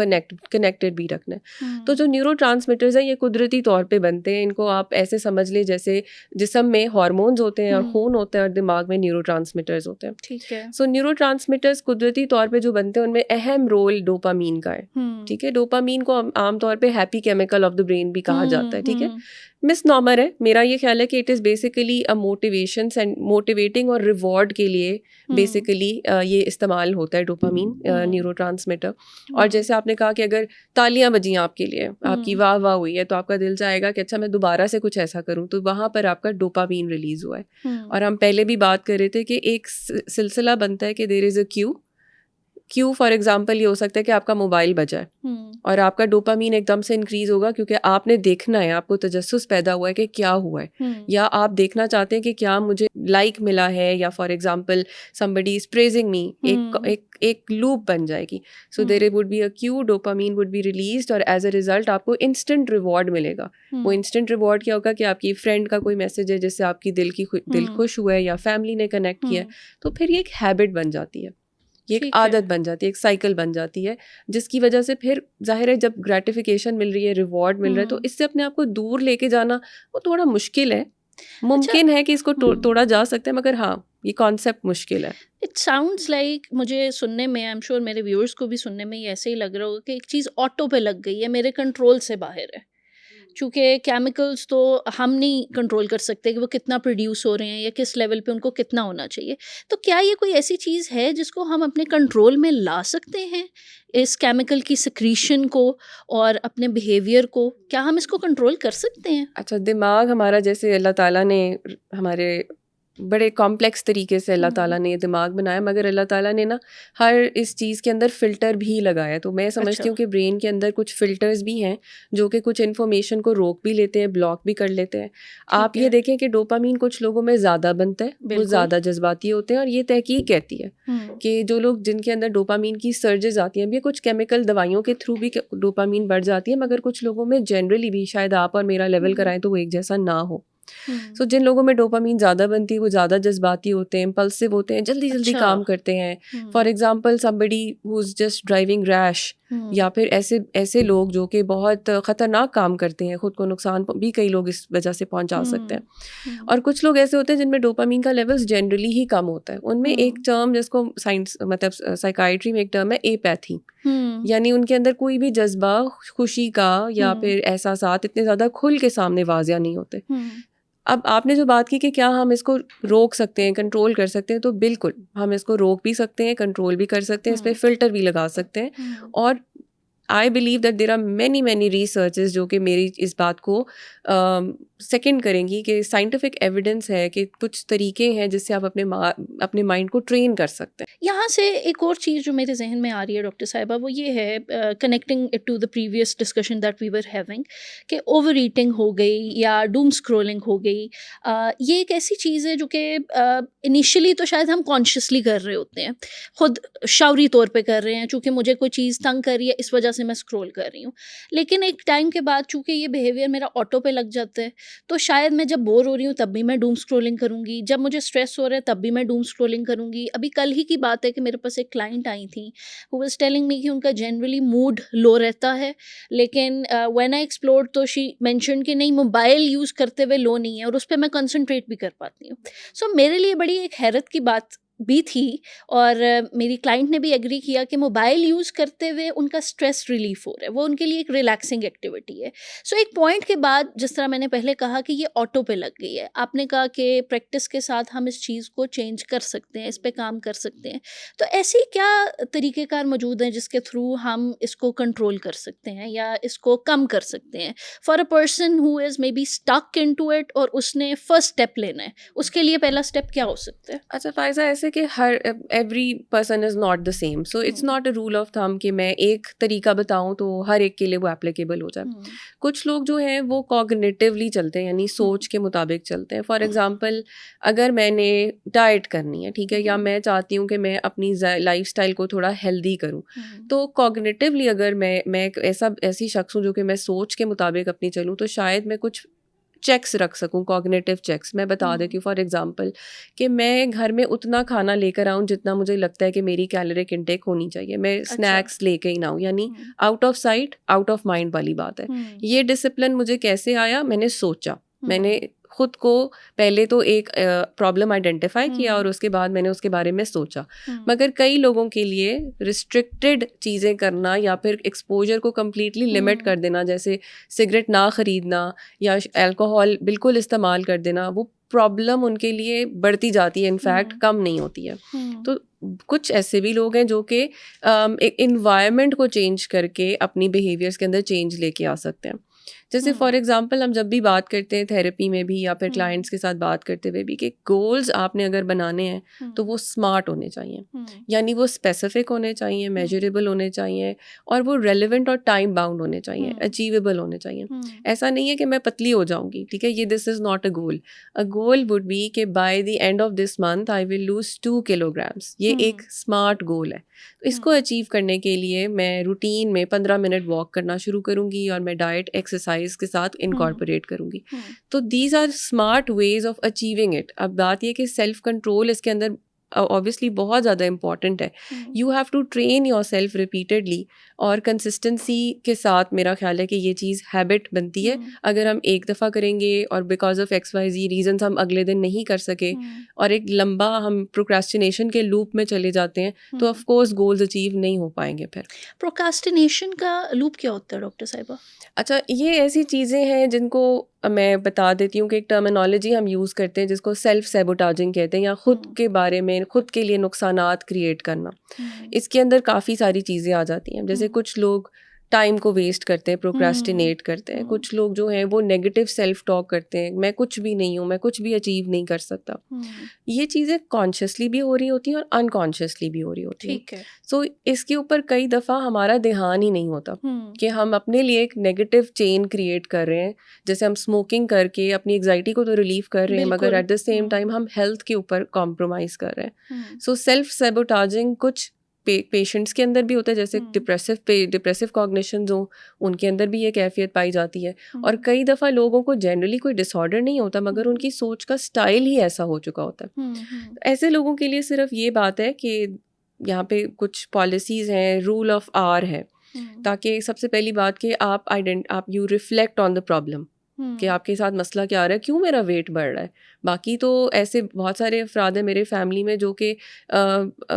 कनेक्टेड भी रखना है। तो जो न्यूरोट्रांसमीटर्स हैं ये कुदरती तौर पे बनते हैं। इनको आप ऐसे समझ ले जैसे जिस्म में हार्मोन्स होते हैं और खून होता है और दिमाग में न्यूरोट्रांसमीटर्स होते हैं, ठीक है। सो न्यूरोट्रांसमीटर्स कुदरती तौर पे जो बनते हैं उनमें अहम रोल डोपामीन का है, ठीक है। डोपामीन को आमतौर पे happy chemical of the brain भी कहा जाता है, ठीक है। मिसनॉमर है, मेरा ये ख्याल है कि it is basically a motivation and motivating और रिवॉर्ड के लिए बेसिकली ये इस्तेमाल होता है डोपामीन न्यूरोट्रांसमीटर। और जैसे आपने कहा कि अगर तालियां बजी आपके लिए, आपकी वाह वाह हुई है, तो आपका दिल चाहेगा कि अच्छा मैं दोबारा से कुछ ऐसा करूं, तो वहाँ पर आपका डोपामीन रिलीज हुआ है। और हम पहले भी बात कर रहे थे कि एक सिलसिला बनता है कि there is a cue for example ये हो सकता है कि आपका मोबाइल बजा है और आपका डोपामीन एकदम से इंक्रीज होगा क्योंकि आपने देखना है, आपको तजस्सुस पैदा हुआ है कि क्या हुआ है, या आप देखना चाहते हैं कि क्या मुझे लाइक मिला है, या for example somebody is praising me, एक लूप बन जाएगी। So there would be a cue, dopamine would be released और एज अ रिजल्ट आपको इंस्टेंट रिवॉर्ड मिलेगा। वो इंस्टेंट रिवॉर्ड क्या होगा कि आपकी फ्रेंड का कोई मैसेज है जिससे आपकी दिल खुश हुआ है या फैमिली ने कनेक्ट किया है, तो फिर ये एक हैबिट बन जाती है, ये एक आदत बन जाती है, एक साइकिल बन जाती है, जिसकी वजह से फिर जाहिर है जब ग्रेटिफिकेशन मिल रही है, रिवॉर्ड मिल रहा है, तो इससे अपने आप को दूर लेके जाना वो थोड़ा मुश्किल है। मुमकिन है कि इसको तोड़ा जा सकता है, मगर हाँ ये कॉन्सेप्ट मुश्किल है। इट साउंड्स लाइक, मुझे सुनने में, आई एम श्योर मेरे व्यूअर्स को भी सुनने में ऐसे ही लग रहा होगा कि एक चीज़ ऑटो पे लग गई है, मेरे कंट्रोल से बाहर है। चूँकि केमिकल्स तो हम नहीं कंट्रोल कर सकते कि वो कितना प्रोड्यूस हो रहे हैं या किस लेवल पे उनको कितना होना चाहिए। तो क्या ये कोई ऐसी चीज़ है जिसको हम अपने कंट्रोल में ला सकते हैं? इस केमिकल की सिक्रीशन को और अपने बिहेवियर को, क्या हम इसको कंट्रोल कर सकते हैं? अच्छा, दिमाग हमारा जैसे अल्लाह ताला ने हमारे बड़े कॉम्प्लेक्स तरीके से अल्लाह ताला ने ये दिमाग बनाया, मगर अल्लाह ताला ने ना हर इस चीज़ के अंदर फ़िल्टर भी लगाया। तो मैं समझती हूँ कि ब्रेन के अंदर कुछ फ़िल्टर्स भी हैं जो कि कुछ इन्फॉर्मेशन को रोक भी लेते हैं, ब्लॉक भी कर लेते हैं। आप ये देखें कि डोपामीन कुछ लोगों में ज़्यादा बनता है, वो ज़्यादा जज्बाती होते हैं, और ये तहकीक कहती है कि जो लोग जिनके अंदर डोपामीन की सर्जेस आती हैं, भी कुछ केमिकल दवाइयों के थ्रू भी डोपामीन बढ़ जाती है, मगर कुछ लोगों में जनरली भी, शायद आप और मेरा लेवल कराएं तो वो एक जैसा ना हो। सो जिन लोगों में डोपामीन ज़्यादा बनती है वो ज़्यादा जज्बाती होते हैं, इम्पल्सिव होते हैं, जल्दी जल्दी काम करते हैं। For example somebody who is just driving rash, या फिर ऐसे लोग जो कि बहुत ख़तरनाक काम करते हैं, ख़ुद को नुकसान भी कई लोग इस वजह से पहुंचा सकते हैं। और कुछ लोग ऐसे होते हैं जिनमें डोपामीन का लेवल्स जनरली ही कम होता है। उनमें एक टर्म जिसको साइंस मतलब साइकाइट्री में एक टर्म है एपैथी, यानी उनके अंदर कोई भी जज्बा खुशी का या फिर एहसासात इतने ज़्यादा खुल के सामने वाज़िया नहीं होते। अब आपने जो बात की कि क्या हम इसको रोक सकते हैं, कंट्रोल कर सकते हैं, तो बिल्कुल हम इसको रोक भी सकते हैं, कंट्रोल भी कर सकते हैं, इस पर फ़िल्टर भी लगा सकते हैं। और I believe that there are many researches जो कि मेरी इस बात को सेकंड करेंगी कि साइंटिफिक एविडेंस है कि कुछ तरीके हैं जिससे आप अपने माइंड को ट्रेन कर सकते हैं। यहाँ से एक और चीज़ जो मेरे जहन में आ रही है डॉक्टर साहिबा, वो ये है, connecting it to the previous discussion that we were having, कि ओवर ईटिंग हो गई या डूम स्क्रोलिंग हो गई। ये एक ऐसी चीज़ है जो कि इनिशियली तो शायद हम कॉन्शियसली कर रहे होते हैं, खुद शौरी तौर पे कर रहे हैं, चूँकि मुझे कोई चीज़ तंग कर रही है इस वजह से मैं स्क्रोल कर रही हूँ। लेकिन एक टाइम के बाद चूँकि ये बिहेवियर मेरा ऑटो पे लग जाता है, तो शायद मैं जब बोर हो रही हूँ तब भी मैं डूम स्क्रोलिंग करूँगी, जब मुझे स्ट्रेस हो रहा है तब भी मैं डूम स्क्रोलिंग करूँगी। अभी कल ही की बात है कि मेरे पास एक क्लाइंट आई थी, हु वाज टेलिंग मी कि उनका जनरली मूड लो रहता है, लेकिन व्हेन आई एक्सप्लोर्ड तो शी मेंशन कि नहीं, मोबाइल यूज़ करते हुए लो नहीं है और उस पे मैं कंसंट्रेट भी कर पाती हूँ। सो मेरे लिए बड़ी एक हैरत की बात भी थी, और मेरी क्लाइंट ने भी एग्री किया कि मोबाइल यूज़ करते हुए उनका स्ट्रेस रिलीफ हो रहा है, वो उनके लिए एक रिलैक्सिंग एक्टिविटी है। सो एक पॉइंट के बाद, जिस तरह मैंने पहले कहा कि ये ऑटो पे लग गई है, आपने कहा कि प्रैक्टिस के साथ हम इस चीज़ को चेंज कर सकते हैं, इस पे काम कर सकते हैं। तो ऐसे क्या तरीक़ेकार मौजूद हैं जिसके थ्रू हम इसको कंट्रोल कर सकते हैं या इसको कम कर सकते हैं for a person who is maybe stuck into it और उसने फर्स्ट स्टेप लेना है, उसके लिए पहला स्टेप क्या हो सकता है? अच्छा फायजा, ऐसे कि हर every person is not the same, so it's not a rule of thumb कि मैं एक तरीका बताऊं तो हर एक के लिए वो एप्लीकेबल हो जाए। कुछ लोग जो हैं वो कॉग्निटिवली चलते हैं, यानी सोच के मुताबिक चलते हैं। फॉर एग्जांपल, अगर मैंने डाइट करनी है, ठीक है, या मैं चाहती हूँ कि मैं अपनी लाइफस्टाइल को थोड़ा हेल्दी करूँ, तो कॉग्निटिवली अगर मैं एक ऐसी शख्स हूँ जो कि मैं सोच के मुताबिक अपनी चलूँ, तो शायद मैं कुछ चेक्स रख सकूं, कॉग्निटिव चेक्स। मैं बता देती हूँ फॉर एग्जांपल कि मैं घर में उतना खाना लेकर आऊँ जितना मुझे लगता है कि मेरी कैलोरिक इंटेक होनी चाहिए, मैं स्नैक्स लेके ही ना आऊँ, यानी out of sight out of mind वाली बात है। ये डिसिप्लिन मुझे कैसे आया? मैंने सोचा, मैंने खुद को पहले तो एक प्रॉब्लम आइडेंटिफाई किया और उसके बाद मैंने उसके बारे में सोचा। मगर कई लोगों के लिए रिस्ट्रिक्टेड चीज़ें करना या फिर एक्सपोजर को कम्प्लीटली लिमिट कर देना, जैसे सिगरेट ना ख़रीदना या अल्कोहल बिल्कुल इस्तेमाल कर देना, वो प्रॉब्लम उनके लिए बढ़ती जाती है, इनफैक्ट कम नहीं होती है। तो कुछ ऐसे भी लोग हैं जो कि एक इन्वायरमेंट को चेंज करके अपनी बिहेवियर्स के अंदर चेंज लेके आ सकते हैं। जैसे फॉर एग्जांपल, हम जब भी बात करते हैं थेरेपी में भी या फिर क्लाइंट्स के साथ बात करते हुए भी, कि गोल्स आपने अगर बनाने हैं तो वो स्मार्ट होने चाहिए, यानी वो स्पेसिफिक होने चाहिए, मेजरेबल होने चाहिए, और वो रेलेवेंट और टाइम बाउंड होने चाहिए, अचीवेबल होने चाहिए। ऐसा नहीं है कि मैं पतली हो जाऊंगी, ठीक है, ये this is not a goal. A goal would be कि by the end of this month I will lose 2 kilograms. ये एक स्मार्ट गोल है। तो इसको अचीव करने के लिए मैं रूटीन में 15 मिनट वॉक करना शुरू करूंगी और मैं डाइट एक्सरसाइज के साथ इनकॉर्पोरेट करूंगी। तो these are smart ways of achieving it. अब बात यह कि सेल्फ कंट्रोल इसके अंदर ऑब्वियसली बहुत ज़्यादा इंपॉर्टेंट है. You have to train yourself repeatedly, और कंसिस्टेंसी के साथ मेरा ख्याल है कि ये चीज़ हैबिट बनती है. अगर हम एक दफ़ा करेंगे और बिकॉज ऑफ XYZ रीजंस हम अगले दिन नहीं कर सके और एक लंबा हम प्रोक्रास्टिनेशन के लूप में चले जाते हैं, तो ऑफ कोर्स गोल्स अचीव नहीं हो पाएंगे. फिर प्रोक्रास्टिनेशन का लूप क्या होता है डॉक्टर साहिबा? अच्छा, ये ऐसी चीज़ें हैं जिनको मैं बता देती हूँ कि एक टर्मिनोलॉजी हम यूज़ करते हैं जिसको सेल्फ सैबोटाजिंग कहते हैं, या खुद के बारे में खुद के लिए नुकसानात क्रिएट करना. इसके अंदर काफ़ी सारी चीज़ें आ जाती हैं. जैसे कुछ लोग टाइम को वेस्ट करते हैं, प्रोक्रास्टिनेट करते हैं. कुछ लोग जो हैं वो नेगेटिव सेल्फ टॉक करते हैं, मैं कुछ भी नहीं हूँ, मैं कुछ भी अचीव नहीं कर सकता. ये चीज़ें कॉन्शियसली भी हो रही होती हैं और अनकॉन्शियसली भी हो रही होती हैं. ठीक है. सो इसके ऊपर कई दफ़ा हमारा ध्यान ही नहीं होता कि हम अपने लिए एक नेगेटिव चेन क्रिएट कर रहे हैं. जैसे हम स्मोकिंग करके अपनी एग्जाइटी को तो रिलीव कर रहे हैं, मगर एट द सेम टाइम हम हेल्थ के ऊपर कॉम्प्रोमाइज़ कर रहे हैं. सो सेल्फ सैबोटाजिंग कुछ पेशेंट्स के अंदर भी होता है, जैसे डिप्रेसिव कॉग्निशंस हो, उनके अंदर भी ये कैफियत पाई जाती है. और कई दफ़ा लोगों को जनरली कोई डिसऑर्डर नहीं होता, मगर उनकी सोच का स्टाइल ही ऐसा हो चुका होता है. ऐसे लोगों के लिए सिर्फ ये बात है कि यहाँ पे कुछ पॉलिसीज़ हैं, रूल ऑफ आर है, ताकि सबसे पहली बात कि आप you reflect on the problem कि आपके साथ मसला क्या आ रहा है, क्यों मेरा वेट बढ़ रहा है. बाकी तो ऐसे बहुत सारे अफराद हैं मेरे फैमिली में जो कि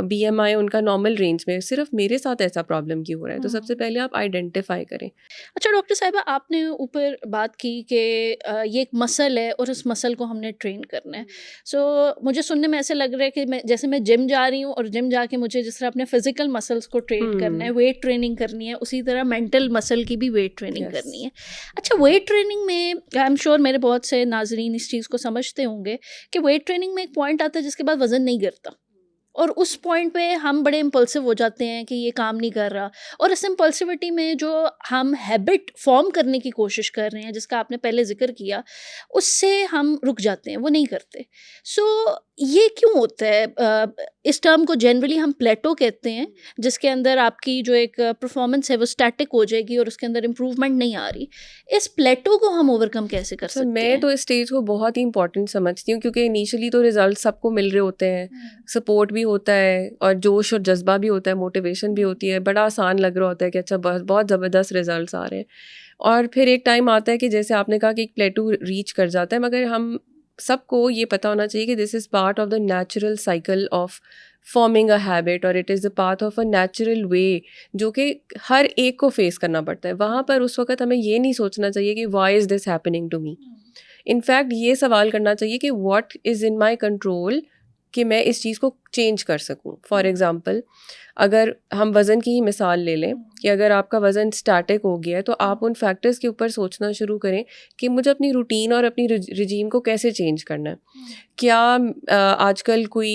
BMI उनका नॉर्मल रेंज में, सिर्फ मेरे साथ ऐसा प्रॉब्लम क्यों हो रहा है. तो सबसे पहले आप आइडेंटिफाई करें. अच्छा डॉक्टर साहिबा, आपने ऊपर बात की कि ये एक मसल है और इस मसल को हमने ट्रेन करना है. सो मुझे सुनने में ऐसे लग रहा है कि जैसे मैं जिम जा रही हूँ और जिम जाके मुझे जिस तरह अपने फिजिकल मसल्स को ट्रेन करना है, वेट ट्रेनिंग करनी है, उसी तरह मेंटल मसल की भी वेट ट्रेनिंग करनी है. अच्छा, वेट ट्रेनिंग में आई एम श्योर मेरे बहुत से नाजरीन इस चीज़ को समझते होंगे कि वेट ट्रेनिंग में एक पॉइंट आता है जिसके बाद वज़न नहीं गिरता, और उस पॉइंट पे हम बड़े इम्पल्सिव हो जाते हैं कि ये काम नहीं कर रहा, और इस इम्पल्सिविटी में जो हम हैबिट फॉर्म करने की कोशिश कर रहे हैं, जिसका आपने पहले जिक्र किया, उससे हम रुक जाते हैं, वो नहीं करते. सो ये क्यों होता है? इस टर्म को जनरली हम प्लेटो कहते हैं, जिसके अंदर आपकी जो एक परफॉर्मेंस है वो स्टैटिक हो जाएगी और उसके अंदर इम्प्रूवमेंट नहीं आ रही. इस प्लेटो को हम ओवरकम कैसे कर सकते हैं? मैं तो इस स्टेज को बहुत ही इंपॉर्टेंट समझती हूँ, क्योंकि इनिशियली तो रिजल्ट सबको मिल रहे होते हैं, सपोर्ट भी होता है और जोश और जज्बा भी होता है, मोटिवेशन भी होती है, बड़ा आसान लग रहा होता है कि अच्छा बहुत ज़बरदस्त रिजल्ट्स आ रहे हैं. और फिर एक टाइम आता है कि जैसे आपने कहा कि एक प्लेटो रीच कर जाता है, मगर हम सबको ये पता होना चाहिए कि this is part of the natural cycle of forming a habit, और it is the part of a natural way जो कि हर एक को फेस करना पड़ता है. वहाँ पर उस वक्त हमें ये नहीं सोचना चाहिए कि why is this happening to me. In fact ये सवाल करना चाहिए कि what is in my control कि मैं इस चीज़ को चेंज कर सकूं. फॉर एग्ज़ाम्पल, अगर हम वज़न की ही मिसाल ले लें कि अगर आपका वज़न स्टैटिक हो गया है, तो आप उन फैक्टर्स के ऊपर सोचना शुरू करें कि मुझे अपनी रूटीन और अपनी रिजीम को कैसे चेंज करना है. क्या आजकल कोई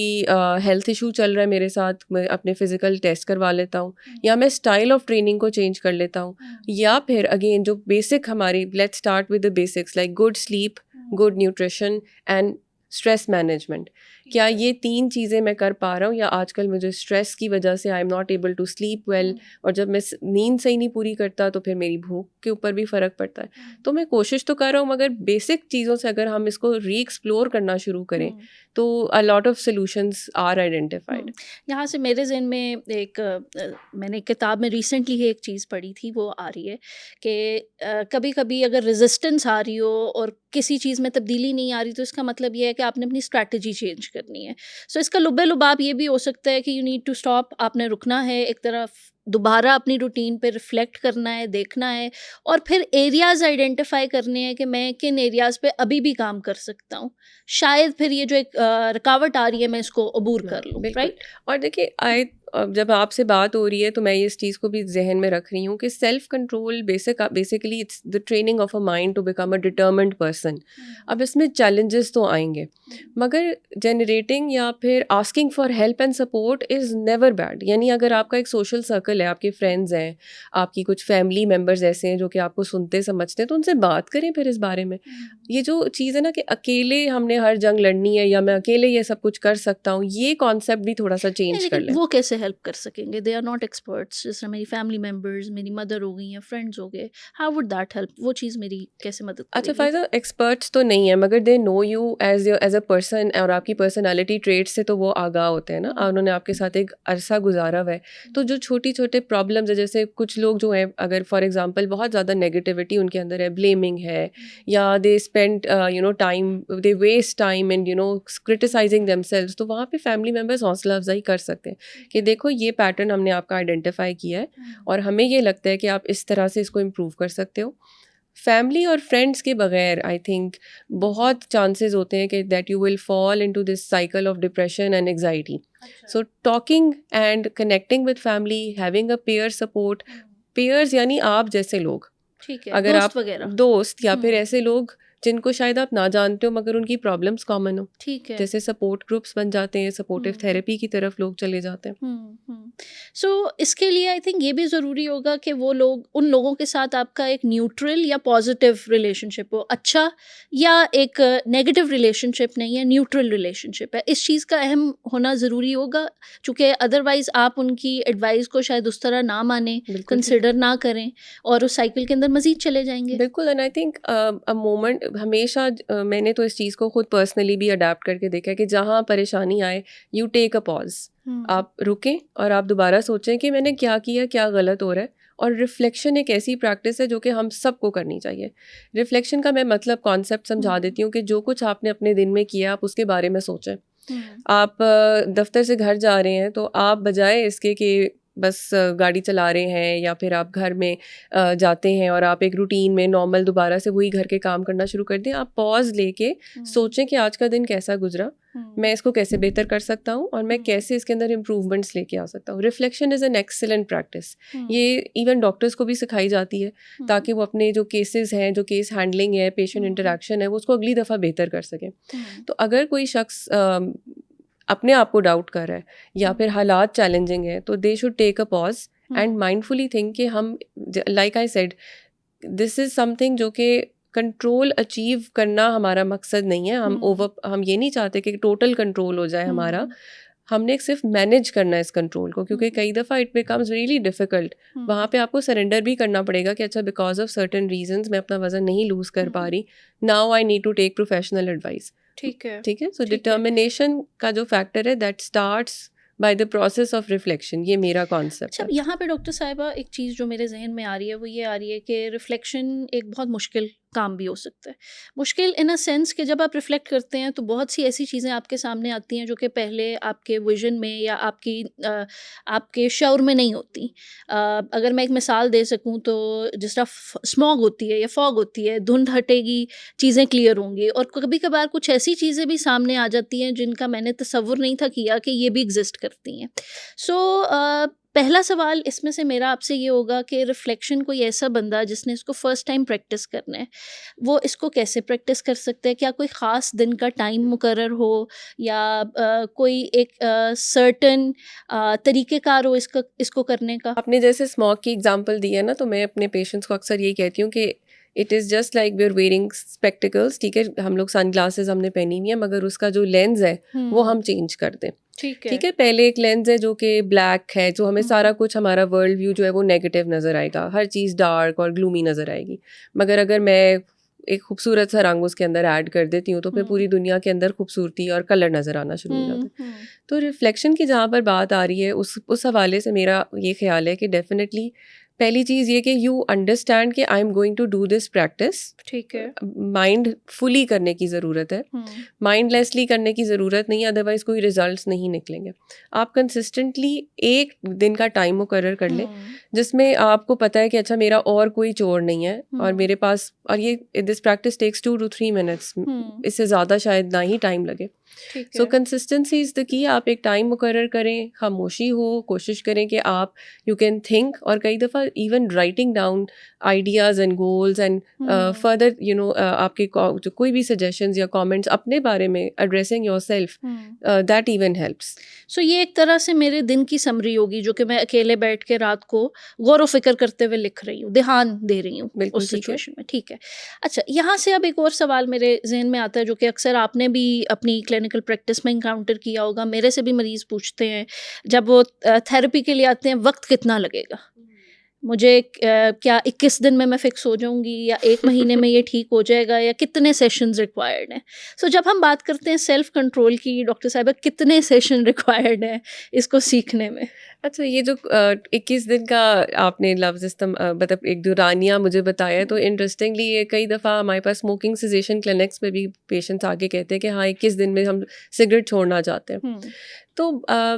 हेल्थ इशू चल रहा है मेरे साथ, मैं अपने फ़िज़िकल टेस्ट करवा लेता हूँ, या मैं स्टाइल ऑफ ट्रेनिंग को चेंज कर लेता हूँ, या फिर अगेन जो बेसिक हमारी, let's start with the basics like good sleep, good nutrition and stress management. क्या ये 3 चीज़ें मैं कर पा रहा हूँ, या आजकल मुझे स्ट्रेस की वजह से I am not able to sleep well, और जब मैं नींद सही नहीं पूरी करता तो फिर मेरी भूख के ऊपर भी फ़र्क पड़ता है. तो मैं कोशिश तो कर रहा हूँ, मगर बेसिक चीज़ों से अगर हम इसको री एक्सप्लोर करना शुरू करें तो a lot of solutions are identified. यहाँ से मेरे ज़हन में मैंने एक किताब में रिसेंटली ही एक चीज़ पढ़ी थी, वो आ रही है कि कभी कभी अगर रेजिस्टेंस आ रही हो और किसी चीज़ में तब्दीली नहीं आ रही, तो इसका मतलब ये है कि आपने अपनी स्ट्रैटेजी चेंज करनी है. सो इसका लुब्बे लुबाब ये भी हो सकता है कि यू नीड टू स्टॉप, आपने रुकना है, एक तरफ दोबारा अपनी रूटीन पे रिफ्लेक्ट करना है, देखना है, और फिर एरियाज़ आइडेंटिफाई करने हैं कि मैं किन एरियाज़ पे अभी भी काम कर सकता हूँ. शायद फिर ये जो एक रुकावट आ रही है मैं इसको अबूर कर लूँ. राइट. और देखिए, जब आपसे बात हो रही है तो मैं इस चीज़ को भी जहन में रख रही हूँ कि self control basically it's the training of a mind to become a determined person. अब इसमें चैलेंजेस तो आएंगे, मगर जनरेटिंग या फिर asking for help and support is never bad. यानी अगर आपका एक सोशल सर्कल है, आपके फ्रेंड्स हैं, आपकी कुछ फैमिली मेम्बर्स ऐसे हैं जो कि आपको सुनते समझते हैं, तो उनसे बात करें फिर इस बारे में. ये जो चीज़ है ना कि अकेले हमने हर जंग लड़नी है या मैं अकेले ये सब कुछ कर सकता हूँ, ये कॉन्सेप्ट भी थोड़ा सा चेंज कर लें. वो कैसे हेल्प कर सकेंगे? दे आर नॉट एक्सपर्ट्स, जैसे मेरी फैमिली मेम्बर्स, मेरी मदर हो गई या फ्रेंड्स हो गए, हाउ वुड दैट हेल्प? वो चीज़ मेरी कैसे मदद अच्छा करेगी? फायदा एक्सपर्ट्स तो नहीं है, मगर they know you as a person और आपकी पर्सनालिटी ट्रेट्स से तो वो आगाह होते हैं ना, और उन्होंने आपके साथ एक अरसा गुजारा हुआ है। तो जो छोटी छोटे प्रॉब्लम्स है, जैसे कुछ लोग जो हैं, अगर फॉर एग्जांपल बहुत ज़्यादा नेगेटिविटी उनके अंदर है, ब्लेमिंग है, या they spend time, they waste time and criticizing themselves, तो वहाँ पे फैमिली मेम्बर्स हौसला अफजाई कर सकते हैं कि देखो ये पैटर्न हमने आपका आइडेंटिफाई किया है और हमें ये लगता है कि आप इस तरह से इसको इम्प्रूव कर सकते हो। फैमिली और फ्रेंड्स के बगैर आई थिंक बहुत चांसेस होते हैं कि that you will fall into this cycle of depression and anxiety. So talking and connecting with family, having a pair support, pairs यानी आप जैसे लोग, ठीक है, अगर दोस्त आप वगैरह। दोस्त या फिर ऐसे लोग जिनको शायद आप ना जानते हो मगर उनकी प्रॉब्लम्स कॉमन हो, ठीक है। जैसे सपोर्ट ग्रुप्स बन जाते हैं, सपोर्टिव थेरेपी की तरफ लोग चले जाते हैं। सो इसके लिए आई थिंक ये भी ज़रूरी होगा कि वो लोग, उन लोगों के साथ आपका एक न्यूट्रल या पॉजिटिव रिलेशनशिप हो, अच्छा या एक नेगेटिव रिलेशनशिप नहीं है, न्यूट्रल रिलेशनशिप है। इस चीज़ का अहम होना ज़रूरी होगा, चूँकि अदरवाइज़ आप उनकी एडवाइस को शायद उस तरह ना मानें, बिल्कुल कंसिडर ना करें और उस साइकिल के अंदर मज़ीद चले जाएंगे। बिल्कुल। And I think a moment हमेशा मैंने तो इस चीज़ को खुद पर्सनली भी अडेप्ट करके देखा है कि जहाँ परेशानी आए, यू टेक अ पॉज, आप रुकें और आप दोबारा सोचें कि मैंने क्या किया, क्या गलत हो रहा है। और रिफ्लेक्शन एक ऐसी प्रैक्टिस है जो कि हम सबको करनी चाहिए। रिफ्लेक्शन का मैं मतलब कॉन्सेप्ट समझा देती हूँ कि जो कुछ आपने अपने दिन में किया आप उसके बारे में सोचें। आप दफ्तर से घर जा रहे हैं तो आप बजाय इसके कि बस गाड़ी चला रहे हैं, या फिर आप घर में जाते हैं और आप एक रूटीन में नॉर्मल दोबारा से वही घर के काम करना शुरू कर दें, आप पॉज लेके सोचें कि आज का दिन कैसा गुजरा, मैं इसको कैसे बेहतर कर सकता हूँ और मैं कैसे इसके अंदर इम्प्रूवमेंट्स लेके आ सकता हूँ। Reflection is an excellent practice. ये इवन डॉक्टर्स को भी सिखाई जाती है ताकि वो अपने जो केसेस हैं, जो केस हैंडलिंग है, पेशेंट इंटरेक्शन है, वो उसको अगली दफ़ा बेहतर कर सकें। तो अगर कोई शख्स अपने आप को डाउट कर रहा है या फिर हालात चैलेंजिंग है, तो they should take a pause and mindfully think कि हम, like I said, this is something जो कि कंट्रोल अचीव करना हमारा मकसद नहीं है। हम ये नहीं चाहते कि टोटल कंट्रोल हो जाए हमारा, हमने सिर्फ मैनेज करना है इस कंट्रोल को, क्योंकि कई दफ़ा इट बिकम्स रियली डिफ़िकल्ट। वहाँ पे आपको सरेंडर भी करना पड़ेगा कि अच्छा, बिकॉज ऑफ सर्टेन रीजंस मैं अपना वज़न नहीं लूज़ कर पा रही, now I need to take professional advice. ठीक है। सो डिटर्मिनेशन का जो फैक्टर है, that starts by the process of reflection. ये मेरा कॉन्सेप्ट अच्छा, है। यहाँ पे डॉक्टर साहिबा एक चीज़ जो मेरे जहन में आ रही है वो ये आ रही है कि रिफ्लेक्शन एक बहुत मुश्किल काम भी हो सकता है। मुश्किल इन अ सेंस कि जब आप रिफ्लेक्ट करते हैं तो बहुत सी ऐसी चीज़ें आपके सामने आती हैं जो कि पहले आपके विजन में या आपके शऊर में नहीं होती। अगर मैं एक मिसाल दे सकूँ तो जिस तरह स्मॉग होती है या फॉग होती है, धुंध हटेगी, चीज़ें क्लियर होंगी, और कभी कभार कुछ ऐसी चीज़ें भी सामने आ जाती हैं जिनका मैंने तसव्वुर नहीं था किया कि ये भी एग्जिस्ट करती हैं। सो पहला सवाल इसमें से मेरा आपसे ये होगा कि रिफ्लेक्शन कोई ऐसा बंदा जिसने इसको फर्स्ट टाइम प्रैक्टिस करना है, वो इसको कैसे प्रैक्टिस कर सकते हैं? क्या कोई ख़ास दिन का टाइम मुकर्रर हो या कोई एक सर्टन तरीक़ेकार हो इसको करने का? आपने जैसे स्मॉग की एग्जांपल दी है ना, तो मैं अपने पेशेंट्स को अक्सर यही कहती हूँ कि it is just like we are wearing spectacles. ठीक है, हम लोग सन ग्लासेस हमने पहनी हुई है, मगर उसका जो लेंस है वो हम चेंज कर दें। ठीक है, पहले एक लेंस है जो कि ब्लैक है, जो हमें सारा कुछ, हमारा वर्ल्ड व्यू जो है वो नेगेटिव नज़र आएगा, हर चीज़ डार्क और ग्लूमी नज़र आएगी। मगर अगर मैं एक खूबसूरत सा रंग उसके अंदर ऐड कर देती हूँ तो फिर पूरी दुनिया के अंदर खूबसूरती और कलर नज़र आना शुरू हो जाता है। तो रिफ्लेक्शन की जहाँ पर बात आ रही है, उस हवाले से मेरा ये ख्याल है कि डेफिनेटली पहली चीज़ ये कि यू अंडरस्टैंड कि I am going to do this practice. ठीक है, माइंड फुली करने की ज़रूरत है, माइंडलेसली करने की ज़रूरत नहीं, अदरवाइज़ कोई रिजल्ट्स नहीं निकलेंगे। आप कंसिस्टेंटली एक दिन का टाइम मुकर्रर कर लें जिसमें आपको पता है कि अच्छा, मेरा और कोई चोर नहीं है और मेरे पास, और ये this practice takes 2 to 3 minutes, इससे ज़्यादा शायद ना ही टाइम लगे। सो कंसिस्टेंसी इज़ द की। आप एक टाइम मुकर्रर करें, खामोशी हो, कोशिश करें कि आप यू कैन थिंक। और कई दफ़ा even writing down ideas and goals and further आपके जो कोई भी suggestions या comments अपने बारे में addressing yourself, that even helps. सो ये एक तरह से मेरे दिन की समरी होगी जो कि मैं अकेले बैठ के रात को गौर व फिक्र करते हुए लिख रही हूँ, ध्यान दे रही हूँ उस सिचुएशन में। ठीक है, अच्छा, यहाँ से अब एक और सवाल मेरे जहन में आता है जो कि अक्सर आपने भी अपनी क्लिनिकल प्रैक्टिस में इनकाउंटर किया होगा, मेरे से भी मरीज़ पूछते हैं जब वो थेरेपी के लिए आते हैं, वक्त कितना लगेगा मुझे, क्या 21 दिन में मैं फ़िक्स हो जाऊंगी या 1 महीने में ये ठीक हो जाएगा, या कितने सेशंस रिक्वायर्ड हैं? सो जब हम बात करते हैं सेल्फ कंट्रोल की, डॉक्टर साहिबा, कितने सेशन रिक्वायर्ड हैं इसको सीखने में? अच्छा, ये जो 21 दिन का आपने लफ्ज़ मतलब एक दुरानिया मुझे बताया, तो इंटरेस्टिंगली ये कई दफ़ा हमारे पास स्मोकिंग सेसेशन क्लिनिक्स में भी पेशेंट्स आके कहते हैं कि हाँ 21 दिन में हम सिगरेट छोड़ना चाहते हैं। तो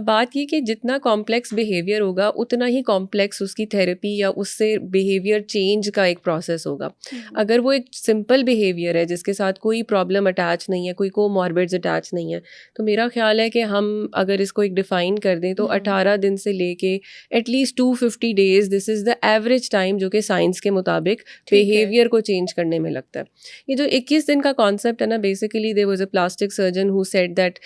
बात ये कि जितना कॉम्प्लेक्स बिहेवियर होगा उतना ही कॉम्प्लेक्स उसकी थेरेपी या उससे बिहेवियर चेंज का एक प्रोसेस होगा। अगर वो एक सिंपल बिहेवियर है जिसके साथ कोई प्रॉब्लम अटैच नहीं है, कोई कोमॉर्बिड्स अटैच नहीं है, तो मेरा ख्याल है कि हम अगर इसको एक डिफ़ाइन कर दें तो 18 दिन से लेके at least 250 days, this is the average time जो कि साइंस के मुताबिक बिहेवियर को चेंज करने में लगता है। ये जो 21 दिन का कॉन्सेप्ट है ना, basically there was a plastic surgeon who said that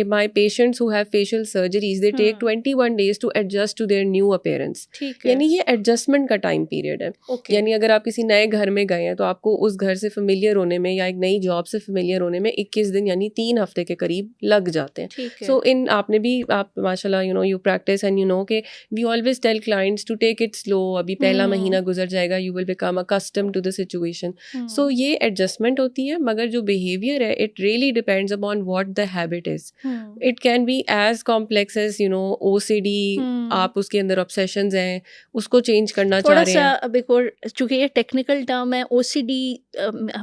my patients who have facial surgeries they take 21 days to adjust to their new appearance. यानी ये एडजस्टमेंट का टाइम पीरियड है। यानी अगर आप किसी नए घर में गए हैं तो आपको उस घर से फेमिलियर होने में या एक नई जॉब से फेमिलियर होने में 21 दिन यानी 3 हफ्ते के करीब लग जाते हैं। सो इन आपने भी आप माशाल्लाह यू प्रैक्टिस एंड कि we always tell clients to take it slow, अभी पहला महीना गुजर जाएगा, you will become accustom to the situation. So ये एडजस्टमेंट होती है, मगर जो बिहेवियर है it really depends upon what the habit is. It can be as complex as OCD, आप उसके अंदर ऑब्सेशंस हैं, उसको चेंज करना चाह रहे हैं। थोड़ा सा अब एक और, चूँकि ये टेक्निकल टर्म है OCD,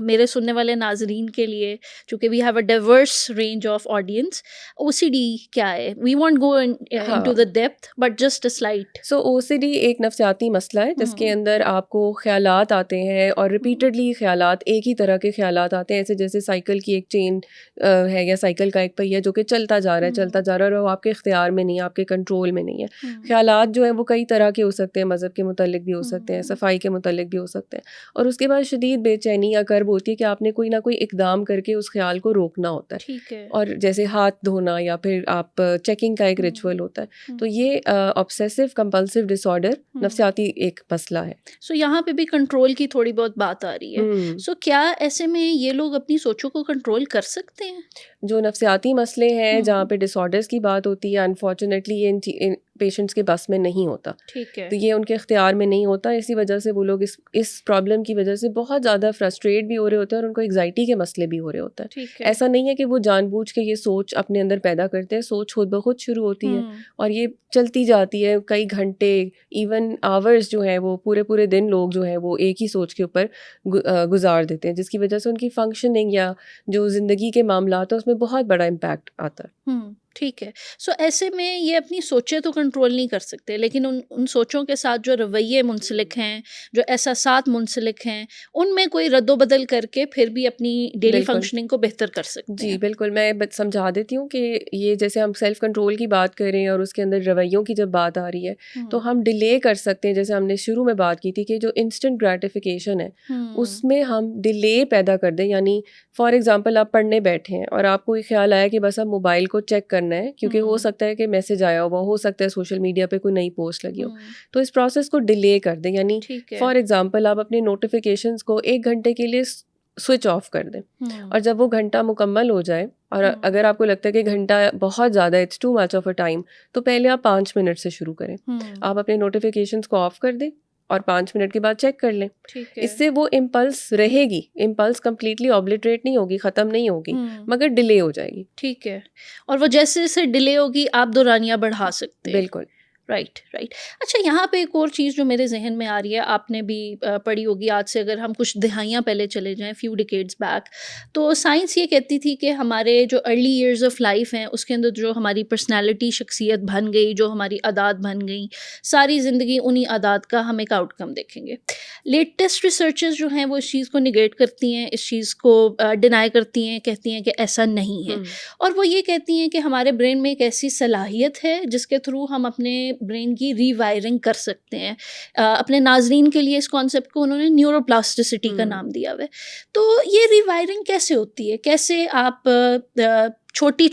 मेरे सुनने वाले नाजरीन के लिए, चूँकि we have a diverse range of audience, OCD क्या है? We won't go into the depth but just a slight. So OCD एक नफ्सियाती मसला है जिसके अंदर आपको ख्यालात आते हैं और रिपीटेडली ख्यालात, एक ही तरह के ख्यालात आते हैं, ऐसे जैसे साइकिल की एक चेन है या साइकिल का एक पहिया जो कि चलता जा रहा है और वो आपके इख्तियार में नहीं है, आपके कंट्रोल में नहीं है। ख्यालात जो हैं वो कई तरह के हो सकते हैं, मज़हब के मुतालिक भी हो सकते हैं, सफाई के मुतालिक भी हो सकते हैं, और उसके बाद शदीद बेचैनी या कर्ब होती है कि आपने कोई ना कोई इकदाम करके उस ख्याल को रोकना होता है। ठीक है। और जैसे हाथ धोना या फिर आप चेकिंग का एक रिचुअल होता है। तो ये ऑब्सेसिव कंपल्सिव डिसऑर्डर नफ्सियाती एक मसला है। सो यहाँ पे भी कंट्रोल की थोड़ी बहुत बात आ रही है। सो क्या ऐसे में ये लोग अपनी सोचों को कंट्रोल कर सकते हैं? जो नफ्सियाती मसले हैं जहाँ पे डिसऑर्डर्स की बात होती है, अनफॉर्चुनेटली ये इन पेशेंट्स के बस में नहीं होता। ठीक है। तो ये उनके इख्तियार में नहीं होता, इसी वजह से वो लोग इस प्रॉब्लम की वजह से बहुत ज़्यादा फ्रस्ट्रेट भी हो रहे होते हैं और उनको एग्जाइटी के मसले भी हो रहे होते हैं। ठीक है। ऐसा नहीं है कि वो जानबूझ के ये सोच अपने अंदर पैदा करते हैं, सोच खुद ब खुद शुरू होती है और ये चलती जाती है कई घंटे, इवन आवर्स जो है वो पूरे दिन लोग जो है वो एक ही सोच के ऊपर गुजार देते हैं, जिसकी वजह से उनकी फंक्शनिंग या जो ज़िंदगी के मामलात है उसमें बहुत बड़ा इम्पैक्ट आता है। ठीक है। सो ऐसे में ये अपनी सोचें तो कंट्रोल नहीं कर सकते, लेकिन उन सोचों के साथ जो रवैये मुंसलिक हैं, जो एहसासात मुंसलिक हैं, उनमें कोई रद्दोबदल करके फिर भी अपनी डेली फंक्शनिंग को बेहतर कर सकते हैं। जी बिल्कुल, मैं समझा देती हूँ कि ये जैसे हम सेल्फ कंट्रोल की बात कर रहे हैं और उसके अंदर रवैयों की जब बात आ रही है तो हम डिले कर सकते हैं। जैसे हमने शुरू में बात की थी कि जो इंस्टेंट ग्रेटिफिकेशन है उसमें हम डिले पैदा कर दें। यानी फॉर एग्जाम्पल आप पढ़ने बैठे हैं और आपको ये ख्याल आया कि बस अब मोबाइल को चेक करना है क्योंकि हो सकता है कि मैसेज आया हो सकता है सोशल मीडिया पे कोई नई पोस्ट लगी हो, तो इस प्रोसेस को डिले कर दें। यानी फॉर एग्जांपल आप अपने नोटिफिकेशंस को 1 घंटे के लिए स्विच ऑफ कर दें और जब वो घंटा मुकम्मल हो जाए और अगर आपको लगता है कि घंटा बहुत ज़्यादा, it's too much of a time, तो पहले आप 5 मिनट से शुरू करें। आप अपने नोटिफिकेशंस को ऑफ कर दें और 5 मिनट के बाद चेक कर लें। इससे वो इम्पल्स रहेगी, इम्पल्स कम्प्लीटली ऑब्लिटरेट नहीं होगी, ख़त्म नहीं होगी, मगर डिले हो जाएगी। ठीक है। और वो जैसे जैसे डिले होगी आप दौरानियाँ बढ़ा सकते हैं। बिल्कुल। राइट। अच्छा, यहाँ पे एक और चीज़ जो मेरे जहन में आ रही है, आपने भी पढ़ी होगी, आज से अगर हम कुछ दहाइयाँ पहले चले जाएं, फ्यू डिकेड्स बैक, तो साइंस ये कहती थी कि हमारे जो अर्ली ईयर्स ऑफ लाइफ हैं उसके अंदर जो हमारी पर्सनालिटी, शख्सियत बन गई, जो हमारी आदत बन गई, सारी ज़िंदगी उन्हीं आदत का हम एक आउटकम देखेंगे। लेटेस्ट रिसर्चेस जो हैं वो इस चीज़ को निगेट करती हैं, इस चीज़ को डिनाई करती हैं, कहती हैं कि ऐसा नहीं है। और वो ये कहती हैं कि हमारे ब्रेन में एक ऐसी सलाहियत है जिसके थ्रू हम अपने ब्रेन की रीवायरिंग कर सकते हैं। अपने नाजरीन के लिए इस कॉन्सेप्ट को उन्होंने न्यूरोप्लास्टिसिटी का नाम दिया हुआ है। तो ये रीवायरिंग कैसे होती है, कैसे आप छोटे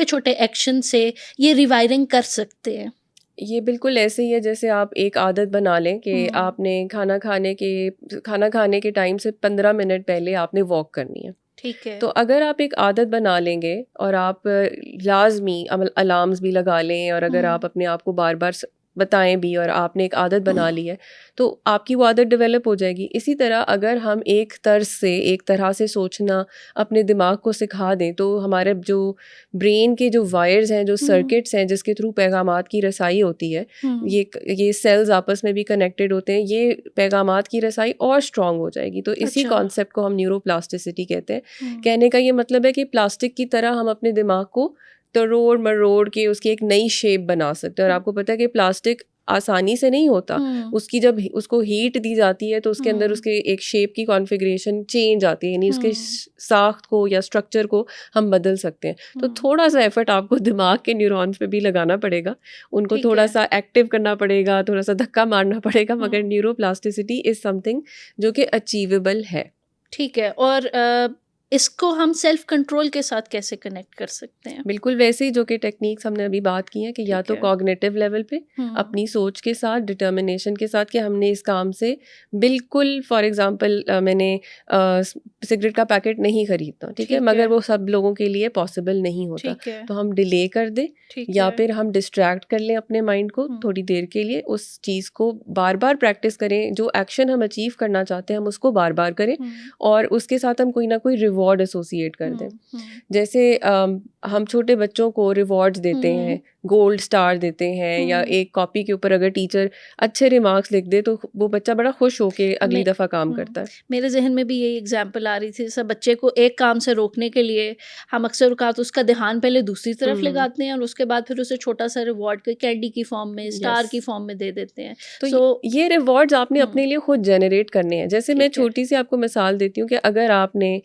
छोटे एक्शन से ये रिवायरिंग कर सकते हैं? ये बिल्कुल ऐसे ही है जैसे आप एक आदत बना लें कि आपने खाना खाने के टाइम से 15 मिनट पहले आपने वॉक करनी है। ठीक है। तो अगर आप एक आदत बना लेंगे और आप लाजमी अलार्म्स भी लगा लें, और अगर आप अपने आप को बार बार बताएं भी, और आपने एक आदत बना ली है, तो आपकी वो आदत डेवलप हो जाएगी। इसी तरह अगर हम एक तरह से सोचना अपने दिमाग को सिखा दें, तो हमारे जो ब्रेन के जो वायर्स हैं, जो सर्किट्स हैं जिसके थ्रू पैगामात की रसाई होती है, ये सेल्स आपस में भी कनेक्टेड होते हैं, ये पैगामात की रसाई और स्ट्रांग हो जाएगी। तो इसी कॉन्सेप्ट को हम न्यूरोप्लास्टिसिटी कहते हैं। कहने का ये मतलब है कि प्लास्टिक की तरह हम अपने दिमाग को तोड़ मरोड़ के उसकी एक नई शेप बना सकते हैं। और आपको पता है कि प्लास्टिक आसानी से नहीं होता, उसकी जब उसको हीट दी जाती है तो उसके अंदर उसके एक शेप की कॉन्फ़िगरेशन चेंज आती है, यानी उसके साख्त को या स्ट्रक्चर को हम बदल सकते हैं। तो थोड़ा सा एफर्ट आपको दिमाग के न्यूरॉन्स पे भी लगाना पड़ेगा, उनको थोड़ा सा एक्टिव करना पड़ेगा, थोड़ा सा धक्का मारना पड़ेगा, मगर न्यूरोप्लास्टिसिटी इज़ समथिंग जो कि अचीवेबल है। ठीक है। और इसको हम सेल्फ कंट्रोल के साथ कैसे कनेक्ट कर सकते हैं? बिल्कुल वैसे ही जो कि टेक्निक्स हमने अभी बात की हैं कि या तो कॉग्निटिव लेवल पे अपनी सोच के साथ, डिटर्मिनेशन के साथ कि हमने इस काम से बिल्कुल, फॉर एग्जांपल मैंने सिगरेट का पैकेट नहीं खरीदना, ठीक है, मगर वो सब लोगों के लिए पॉसिबल नहीं होता, तो हम डिले कर दें या फिर हम डिस्ट्रैक्ट कर लें अपने माइंड को थोड़ी देर के लिए, उस चीज़ को बार बार प्रैक्टिस करें, जो एक्शन हम अचीव करना चाहते हैं हम उसको बार बार करें, और उसके साथ हम कोई ना कोई रिवॉर्ड एसोसिएट कर दें। जैसे हम छोटे बच्चों को रिवॉर्ड्स देते हैं, गोल्ड स्टार देते हैं, या एक कॉपी के ऊपर अगर टीचर अच्छे रिमार्क्स लिख दे तो वो बच्चा बड़ा खुश होके अगली दफ़ा काम करता है। मेरे जहन में भी यही एग्जांपल आ रही थी। जैसे बच्चे को एक काम से रोकने के लिए हम अक्सर औकात उसका ध्यान पहले दूसरी तरफ लगाते हैं और उसके बाद फिर उसे छोटा सा रिवॉर्ड कैंडी की फॉर्म में, स्टार की फॉर्म में दे देते हैं। तो ये रिवॉर्ड्स आपने अपने लिए खुद जनरेट करने हैं। जैसे मैं छोटी सी आपको मिसाल देती हूँ कि अगर आपने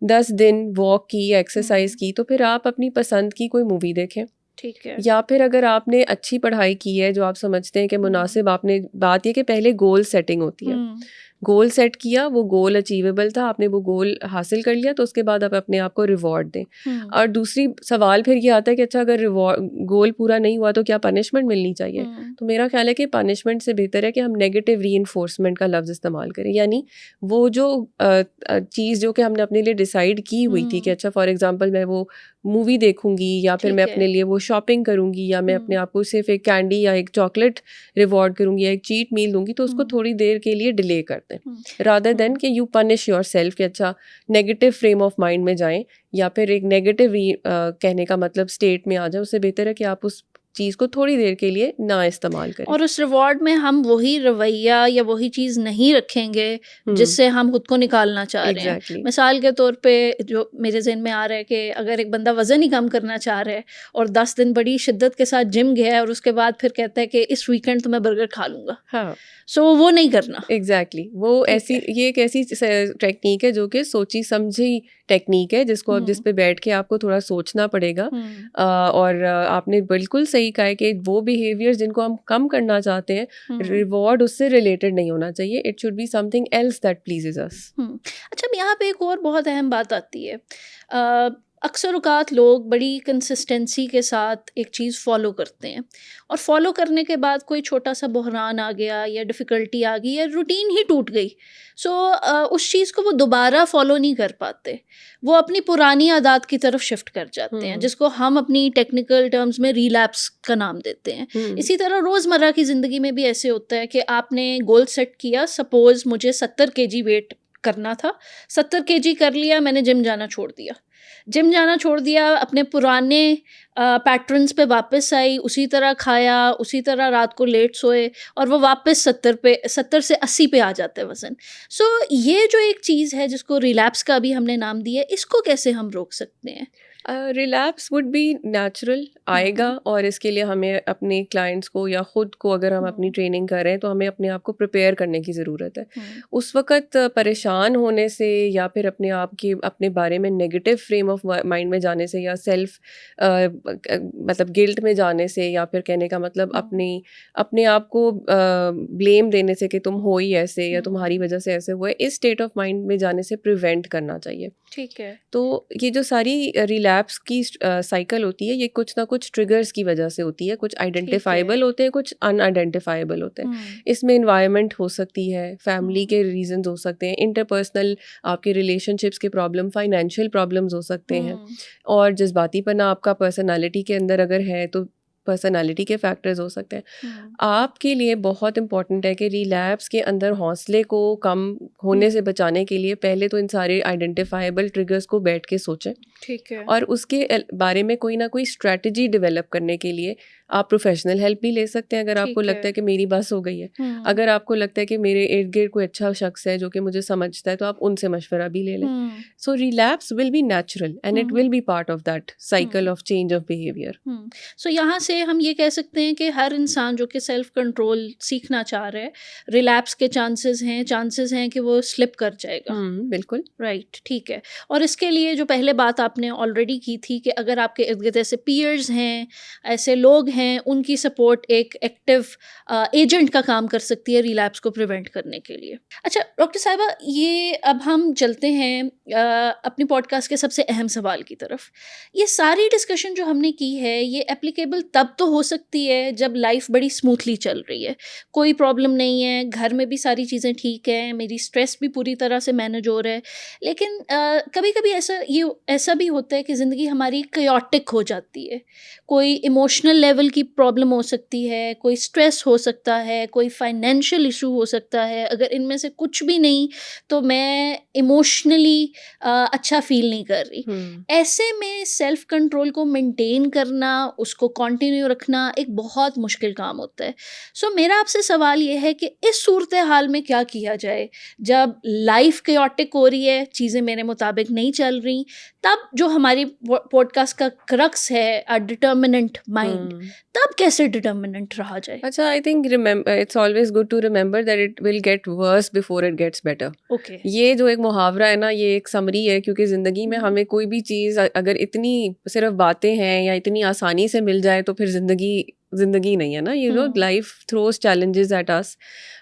10 दिन वॉक की या एक्सरसाइज की, तो फिर आप अपनी पसंद की कोई मूवी देखें, ठीक है, या फिर अगर आपने अच्छी पढ़ाई की है जो आप समझते हैं कि मुनासिब, आपने बात ये कि पहले गोल सेटिंग होती है, गोल सेट किया, वो गोल अचीवेबल था, आपने वो गोल हासिल कर लिया, तो उसके बाद आप अपने आप को रिवॉर्ड दें। और दूसरी सवाल फिर ये आता है कि अच्छा अगर गोल पूरा नहीं हुआ तो क्या पनिशमेंट मिलनी चाहिए? तो मेरा ख्याल है कि पनिशमेंट से बेहतर है कि हम नेगेटिव रीइंफोर्समेंट का लफ्ज़ इस्तेमाल करें, यानी वो जो चीज़ जो कि हमने अपने लिए डिसाइड की हुई थी कि अच्छा फॉर एग्जांपल मैं वो मूवी देखूंगी, या फिर मैं अपने लिए वो शॉपिंग करूंगी, या मैं अपने आप को सिर्फ एक कैंडी या एक चॉकलेट रिवॉर्ड करूंगी या एक चीट मील दूंगी, तो उसको थोड़ी देर के लिए डिले करते हैं, रादर देन कि यू पनिश योर सेल्फ कि अच्छा नेगेटिव फ्रेम ऑफ माइंड में जाएं या फिर एक नेगेटिव कहने का मतलब स्टेट में आ जाए। उससे बेहतर है कि आप उस चीज़ को थोड़ी देर के लिए ना इस्तेमाल करें, और उस रिवॉर्ड में हम वही रवैया या वही चीज़ नहीं रखेंगे जिससे हम खुद को निकालना चाह रहे हैं। मिसाल के तौर पे जो मेरे जहन में आ रहा है कि अगर एक बंदा वज़न ही कम करना चाह रहा है और 10 दिन बड़ी शिद्दत के साथ जिम गया है और उसके बाद फिर कहता है कि इस वीकेंड तो मैं बर्गर खा लूँगा, हाँ, सो वो नहीं करना। वो ऐसी ये एक ऐसी टेक्निक है जो कि सोची समझी टेक्निक है, जिसको अब जिस पे बैठ के आपको थोड़ा सोचना पड़ेगा। और आपने बिल्कुल सही कहा है कि वो बिहेवियर जिनको हम कम करना चाहते हैं, रिवॉर्ड उससे रिलेटेड नहीं होना चाहिए, it should be something else that pleases us. अच्छा, यहाँ पे एक और बहुत अहम बात आती है। अक्सर औकात लोग बड़ी कंसिस्टेंसी के साथ एक चीज़ फ़ॉलो करते हैं और फ़ॉलो करने के बाद कोई छोटा सा बहरान आ गया या डिफ़िकल्टी आ गई या रूटीन ही टूट गई, सो उस चीज़ को वो दोबारा फ़ॉलो नहीं कर पाते, वो अपनी पुरानी आदत की तरफ शिफ्ट कर जाते हैं, जिसको हम अपनी टेक्निकल टर्म्स में रिलैप्स का नाम देते हैं। इसी तरह रोज़मर्रा की ज़िंदगी में भी ऐसे होता है कि आपने गोल सेट किया, सपोज़ मुझे 70 kg वेट करना था, 70 kg कर लिया, मैंने जिम जाना छोड़ दिया, अपने पुराने पैटर्न्स पे वापस आई, उसी तरह खाया, उसी तरह रात को लेट सोए और वो वापस 70 से 80 पे आ जाता है वज़न। सो ये जो एक चीज़ है जिसको रिलैप्स का भी हमने नाम दिया है, इसको कैसे हम रोक सकते हैं? रिलैप्स वुड बी नेचुरल आएगा, और इसके लिए हमें अपने क्लाइंट्स को या ख़ुद को, अगर हम अपनी ट्रेनिंग कर रहे हैं तो हमें अपने आप को प्रिपेयर करने की ज़रूरत है। उस वक़्त परेशान होने से या फिर अपने आप की अपने बारे में नेगेटिव फ्रेम ऑफ माइंड में जाने से या सेल्फ मतलब गिल्ट में जाने से, या फिर कहने का मतलब अपने आप को ब्लेम देने से कि तुम हो ही ऐसे या तुम्हारी वजह से ऐसे हुआ है, इस स्टेट ऑफ माइंड में जाने से प्रिवेंट करना चाहिए। ठीक है। तो ये जो सारी रिलैप्स की साइकिल होती है, ये कुछ ना कुछ ट्रिगर्स की वजह से होती है। कुछ आइडेंटिफाइबल होते हैं, कुछ अनआइडेंटिफाइबल होते हैं। इसमें इन्वायरमेंट हो सकती है, फैमिली के रीजंस हो सकते हैं, इंटरपर्सनल आपके रिलेशनशिप्स के प्रॉब्लम, फाइनेंशियल प्रॉब्लम्स हो सकते हैं, और जज्बातीपना आपका पर्सनालिटी के अंदर अगर है तो पर्सनालिटी के फैक्टर्स हो सकते हैं। आपके लिए बहुत इंपॉर्टेंट है कि रिलैप्स के अंदर हौसले को कम होने से बचाने के लिए पहले तो इन सारे आइडेंटिफाइबल ट्रिगर्स को बैठ के सोचें। ठीक है। और उसके बारे में कोई ना कोई स्ट्रेटजी डेवलप करने के लिए आप प्रोफेशनल हेल्प भी ले सकते हैं, अगर आपको लगता है कि मेरी बस हो गई है। अगर आपको लगता है कि मेरे इर्द गिर्द कोई अच्छा शख्स है जो कि मुझे समझता है, तो आप उनसे मशवरा भी ले लें। So relapse will be natural and it will be part of that cycle of change of behaviour. So यहाँ से हम ये कह सकते हैं कि हर इंसान जो कि सेल्फ कंट्रोल सीखना चाह रहा है, रिलैप्स के चांसेस हैं कि वो स्लिप कर जाएगा। बिल्कुल राइट, ठीक है। और इसके लिए जो पहले बात आपने ऑलरेडी की थी कि अगर आपके इर्द गिर्द ऐसे पीयर्स हैं, ऐसे लोग हैं, उनकी सपोर्ट एक एक्टिव एजेंट का काम कर सकती है रिलैप्स को प्रिवेंट करने के लिए। अच्छा डॉक्टर साहिबा, ये अब हम चलते हैं अपनी पॉडकास्ट के सबसे अहम सवाल की तरफ। ये सारी डिस्कशन जो हमने की है, ये एप्लीकेबल तब तो हो सकती है जब लाइफ बड़ी स्मूथली चल रही है, कोई प्रॉब्लम नहीं है, घर में भी सारी चीज़ें ठीक हैं, मेरी स्ट्रेस भी पूरी तरह से मैनेज हो रहा है। लेकिन कभी कभी ऐसा भी होता है कि ज़िंदगी हमारी कयोटिक हो जाती है। कोई इमोशनल लेवल की प्रॉब्लम हो सकती है, कोई स्ट्रेस हो सकता है, कोई फाइनेंशियल इशू हो सकता है। अगर इनमें से कुछ भी नहीं तो मैं इमोशनली अच्छा फील नहीं कर रही। ऐसे में सेल्फ कंट्रोल को मेंटेन करना, उसको कंटिन्यू रखना एक बहुत मुश्किल काम होता है। सो मेरा आपसे सवाल ये है कि इस सूरत हाल में क्या किया जाए जब लाइफ केओटिक हो रही है, चीज़ें मेरे मुताबिक नहीं चल रही, तब जो हमारी पॉडकास्ट का क्रक्स है अ डिटर्मिनेंट माइंड, तब कैसे डिटर्मिनेंट रहा जाए? अच्छा, I think it's always good to remember that it will get worse before it gets better. Okay, ये जो एक मुहावरा है ना, ये एक समरी है, क्योंकि ज़िंदगी में हमें कोई भी चीज़ अगर इतनी सिर्फ बातें हैं या इतनी आसानी से मिल जाए तो फिर ज़िंदगी नहीं है ना। You know, life throws challenges at us.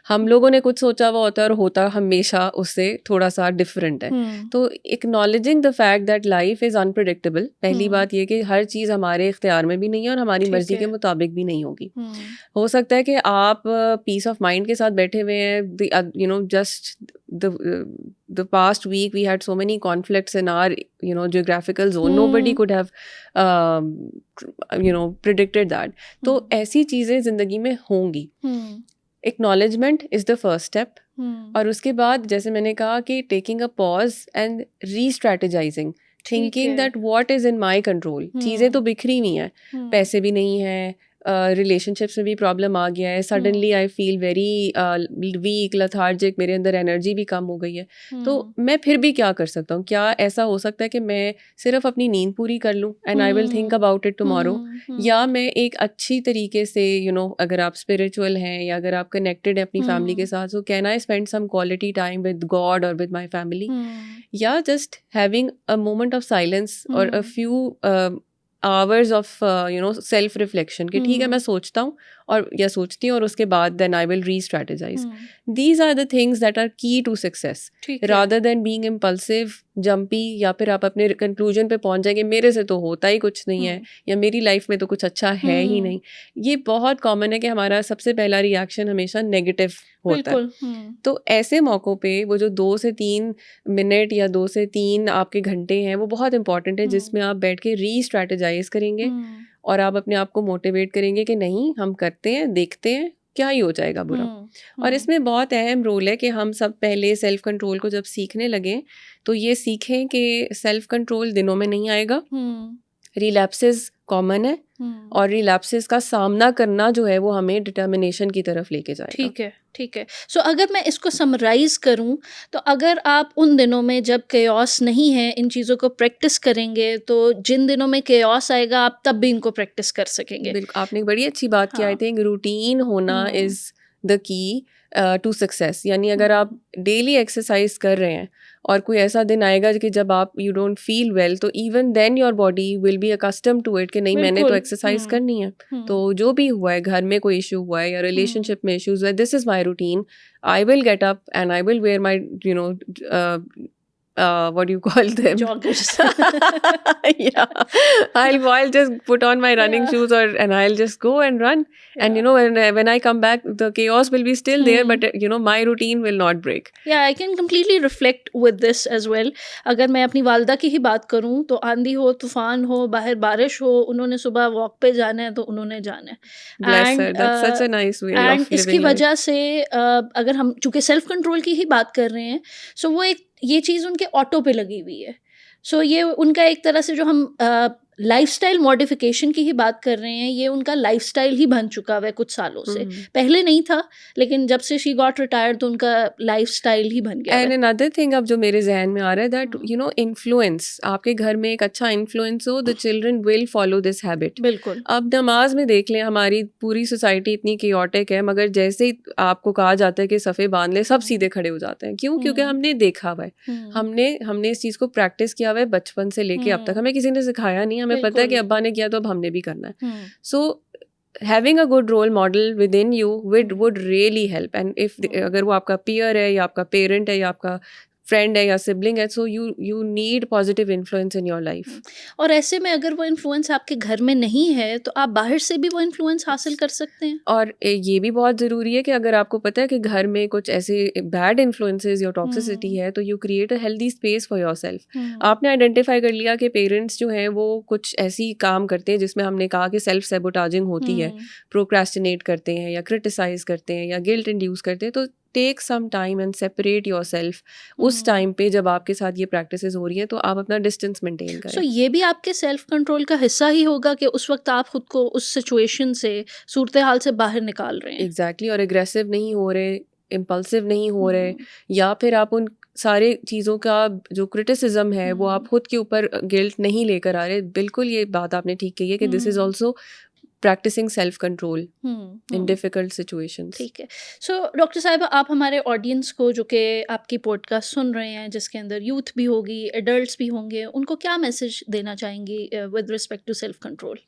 हम लोगों ने कुछ सोचा हुआ होता है और होता हमेशा उससे थोड़ा सा डिफरेंट है। तो acknowledging the fact that life is unpredictable, पहली बात ये कि हर चीज़ हमारे इख्तियार में भी नहीं है और हमारी मर्जी के मुताबिक भी नहीं होगी। हो सकता है कि आप पीस ऑफ माइंड के साथ बैठे हुए हैं, you know, just the past week we had so many conflicts in our, you know, geographical zone. Nobody could have you know, predicted that. तो ऐसी चीज़ें ज़िंदगी में होंगी। Acknowledgement is the first step. और उसके बाद जैसे मैंने कहा कि taking a pause and re-strategizing, thinking that what is in my control. चीज़ें तो बिखरी हुई हैं, पैसे भी नहीं हैं, रिलेशनशिप्स में भी प्रॉब्लम आ गया है, suddenly I feel very weak, lethargic, मेरे अंदर एनर्जी भी कम हो गई है। तो मैं फिर भी क्या कर सकता हूँ? क्या ऐसा हो सकता है कि मैं सिर्फ अपनी नींद पूरी कर लूँ and I will think about it tomorrow, या मैं एक अच्छी तरीके से, यू नो, अगर आप स्पिरिचुअल हैं या अगर आप कनेक्टेड हैं अपनी फैमिली के साथ, so can I spend some quality time with God और विद माई फैमिली, या just having a moment of silence और a few hours of, you know, self reflection कि ठीक है मैं सोचता हूँ और या सोचती हूँ और उसके बाद then I will restrategize. These are the things that are key to success, rather than being impulsive, jumpy, या फिर आप अपने कंक्लूजन पे पहुंच जाएंगे मेरे से तो होता ही कुछ नहीं है या मेरी लाइफ में तो कुछ अच्छा है ही नहीं। ये बहुत कॉमन है कि हमारा सबसे पहला रिएक्शन हमेशा नेगेटिव होता है। तो ऐसे मौक़ों पे वो जो 2 से 3 मिनट या 2 से 3 आपके घंटे हैं वो बहुत इंपॉर्टेंट है, जिसमें आप बैठ के री स्ट्रेटेजाइज करेंगे और आप अपने आप को मोटिवेट करेंगे कि नहीं, हम करते हैं, देखते हैं, क्या ही हो जाएगा बुरा। और इसमें बहुत अहम रोल है कि हम सब पहले सेल्फ कंट्रोल को जब सीखने लगें तो ये सीखें कि सेल्फ कंट्रोल दिनों में नहीं आएगा, रिलैप्सेस कॉमन है और रिलैप्सेस का सामना करना जो है वो हमें डिटर्मिनेशन की तरफ लेके जाएगा। ठीक है, ठीक है। सो अगर मैं इसको समराइज़ करूँ, तो अगर आप उन दिनों में जब केओस नहीं है, इन चीज़ों को प्रैक्टिस करेंगे, तो जिन दिनों में केओस आएगा, आप तब भी इनको प्रैक्टिस कर सकेंगे। बिल्कुल, आपने एक बड़ी अच्छी बात की। हाँ। आई थिंक रूटीन होना is the key to success. यानी अगर आप डेली एक्सरसाइज कर रहे हैं और कोई ऐसा दिन आएगा कि जब आप यू डोंट फील वेल, तो even then your body will be accustomed to it कि नहीं, मैंने तो बिल्कुल। एक्सरसाइज करनी है। तो जो भी हुआ है, घर में कोई इशू हुआ है या रिलेशनशिप में इश्यूज हुआ है, this is my routine. I will get up and I will where my what do you call them? Joggers. Yeah, I'll just put on my running shoes and I'll just go and run. And you know, when I come back, the chaos will be still there, but you know, my routine will not break. Yeah, I can completely reflect with this as well. अगर मैं अपनी वालदा की ही बात करूँ, तो आंधी हो, तूफान हो, बाहर बारिश हो, उन्होंने सुबह वॉक पे जाना है तो उन्होंने जाना है। Bless her. That's such a nice way of living इसकी life. वजह से अगर हम चूँकि सेल्फ कंट्रोल की ही बात कर रहे हैं, सो वो एक ये चीज़ उनके ऑटो पे लगी हुई है। सो ये उनका एक तरह से जो हम लाइफस्टाइल मॉडिफिकेशन की ही बात कर रहे हैं, ये उनका लाइफस्टाइल ही बन चुका हुआ है कुछ सालों से। पहले नहीं था, लेकिन जब से शी गॉट रिटायर्ड तो उनका लाइफस्टाइल ही बन गया है। एंड अनदर थिंग अब जो मेरे जहन में आ रहा है, दैट यू नो, इन्फ्लुएंस, आपके घर में एक अच्छा इन्फ्लुएंस हो, the children will follow this habit. बिल्कुल। अब नमाज में देख लें, हमारी पूरी सोसाइटी इतनी केओटिक है, मगर जैसे ही आपको कहा जाता है कि सफ़े बांध ले, सब सीधे खड़े हो जाते हैं। क्यों? क्योंकि हमने देखा हुआ है, हमने इस चीज़ को प्रैक्टिस किया हुआ है बचपन से लेके अब तक। हमें किसी ने सिखाया नहीं, हमें पता है कि अब्बा ने किया तो अब हमने भी करना है। सो having a good role model within you would really help. And if अगर वो आपका peer है या आपका parent है या आपका फ्रेंड है या सिबलिंग है, so you need positive influence in your life. और ऐसे में अगर वो इन्फ्लुएंस आपके घर में नहीं है, तो आप बाहर से भी वो इन्फ्लुएंस हासिल कर सकते हैं। और ये भी बहुत ज़रूरी है कि अगर आपको पता है कि घर में कुछ ऐसे बैड इन्फ्लुएंसेस या टॉक्सिसिटी है, तो you create a healthy space for your self. आपने आइडेंटिफाई कर लिया कि पेरेंट्स जो हैं वो कुछ ऐसी काम करते हैं जिसमें हमने कहा कि सेल्फ सेबोटाजिंग होती है, प्रोक्रेस्टिनेट करते हैं या क्रिटिसाइज करते हैं या गिल्ट इंड्यूस करते हैं, तो take some time and separate yourself. उस टाइम पे जब आपके साथ ये प्रैक्टिसेस हो रही हैं, तो आप अपना डिस्टेंस मेंटेन करें। सो ये भी आपके सेल्फ कंट्रोल का हिस्सा ही होगा कि उस वक्त आप खुद को उस सिचुएशन से, सूरत हाल से बाहर निकाल रहे हैं। एग्जैक्टली। और एग्रेसिव नहीं हो रहे, इम्पल्सिव नहीं हो रहे, या फिर आप उन सारे चीज़ों का जो क्रिटिसिज्म है वो आप खुद के ऊपर गिल्ट नहीं लेकर आ रहे। बिल्कुल, ये बात आपने ठीक कही है कि this is also practicing self control in difficult situations. ठीक है। सो डॉक्टर साहिबा, आप हमारे ऑडियंस को, जो कि आपकी पॉडकास्ट सुन रहे हैं, जिसके अंदर यूथ भी होगी, एडल्ट्स भी होंगे, उनको क्या मैसेज देना चाहेंगी with respect to self control?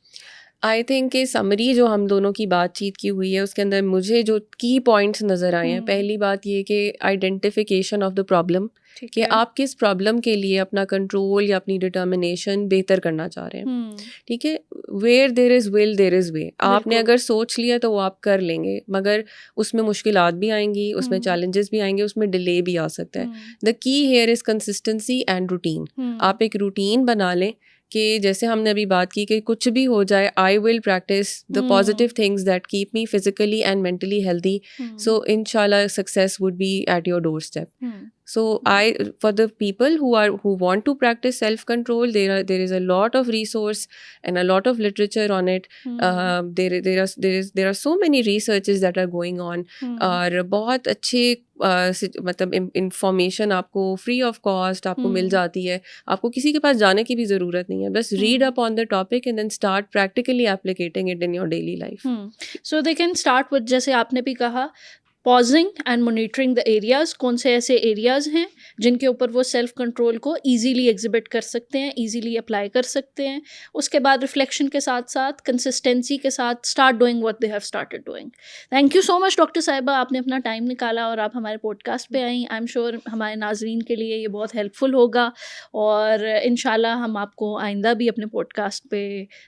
I think कि समरी जो हम दोनों की बातचीत की हुई है, उसके अंदर मुझे जो की पॉइंट्स नज़र आए हैं, पहली बात ये कि आइडेंटिफिकेशन ऑफ द प्रॉब्लम, कि आप किस प्रॉब्लम के लिए अपना कंट्रोल या अपनी डिटर्मिनेशन बेहतर करना चाह रहे हैं। ठीक है, where there is will there is way. आपने अगर सोच लिया तो वो आप कर लेंगे, मगर उसमें मुश्किलात भी आएंगी, उसमें चैलेंजेस भी आएंगे, उसमें डिले भी आ सकता है। The key here is consistency and routine. आप एक रूटीन बना लें कि जैसे हमने अभी बात की कि कुछ भी हो जाए, I will practice the positive things that keep me physically and mentally healthy, so इंशाल्लाह success would be at your doorstep. So for the people who want to practice self control, there is a lot of resource and a lot of literature on it. There are so many researches that are going on, और बहुत अच्छे मतलब information आपको free of cost आपको मिल जाती है। आपको किसी के पास जाने की भी ज़रूरत नहीं है, बस read up on the topic and then start practically applicating it in your daily life. So they can start with, जैसे आपने भी कहा, pausing and monitoring the areas. कौन से ऐसे एरियाज़ हैं जिनके ऊपर वो सेल्फ कंट्रोल को ईजीली एग्जिबिट कर सकते हैं, ईजीली अप्लाई कर सकते हैं। उसके बाद रिफ्लेक्शन के साथ साथ कंसिस्टेंसी के साथ start doing what they have started doing. Thank you so much doctor साहिबा, आपने अपना टाइम निकाला और आप हमारे पॉडकास्ट पे आई। आई एम श्योर हमारे नाजरीन के लिए ये बहुत हेल्पफुल होगा, और इंशाल्लाह हम आपको आइंदा भी अपने पॉडकास्ट पे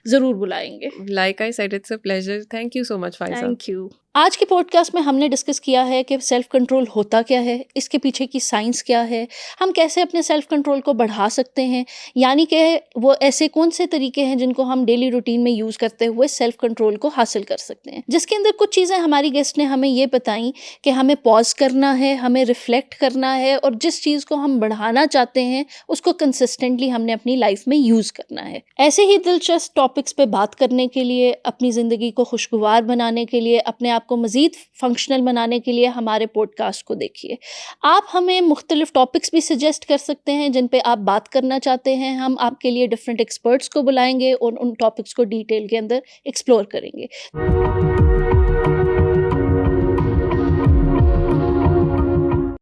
ज़रूर बुलाएंगे। Like I said, it's a pleasure. Thank you so much Faiza. Thank you. आज के पॉडकास्ट में हमने डिस्कस किया है कि सेल्फ कंट्रोल होता क्या है, इसके पीछे की साइंस क्या है, हम कैसे अपने सेल्फ कंट्रोल को बढ़ा सकते हैं, यानी कि वो ऐसे कौन से तरीके हैं जिनको हम डेली रूटीन में यूज़ करते हुए सेल्फ कंट्रोल को हासिल कर सकते हैं। जिसके अंदर कुछ चीज़ें हमारी गेस्ट ने हमें ये बताई कि हमें पॉज करना है, हमें रिफ्लेक्ट करना है और जिस चीज़ को हम बढ़ाना चाहते हैं उसको कंसिस्टेंटली हमने अपनी लाइफ में यूज़ करना है। ऐसे ही दिलचस्प टॉपिक्स पे बात करने के लिए, अपनी ज़िंदगी को खुशगवार बनाने के लिए, अपने आप को मज़ीद फंक्शनल बनाने के लिए हमारे पॉडकास्ट को देखिए। आप हमें मुख्तलिफ टॉपिक्स भी सजेस्ट कर सकते हैं जिन पे आप बात करना चाहते हैं। हम आपके लिए डिफरेंट एक्सपर्ट्स को बुलाएंगे और उन टॉपिक्स को डिटेल के अंदर एक्सप्लोर करेंगे।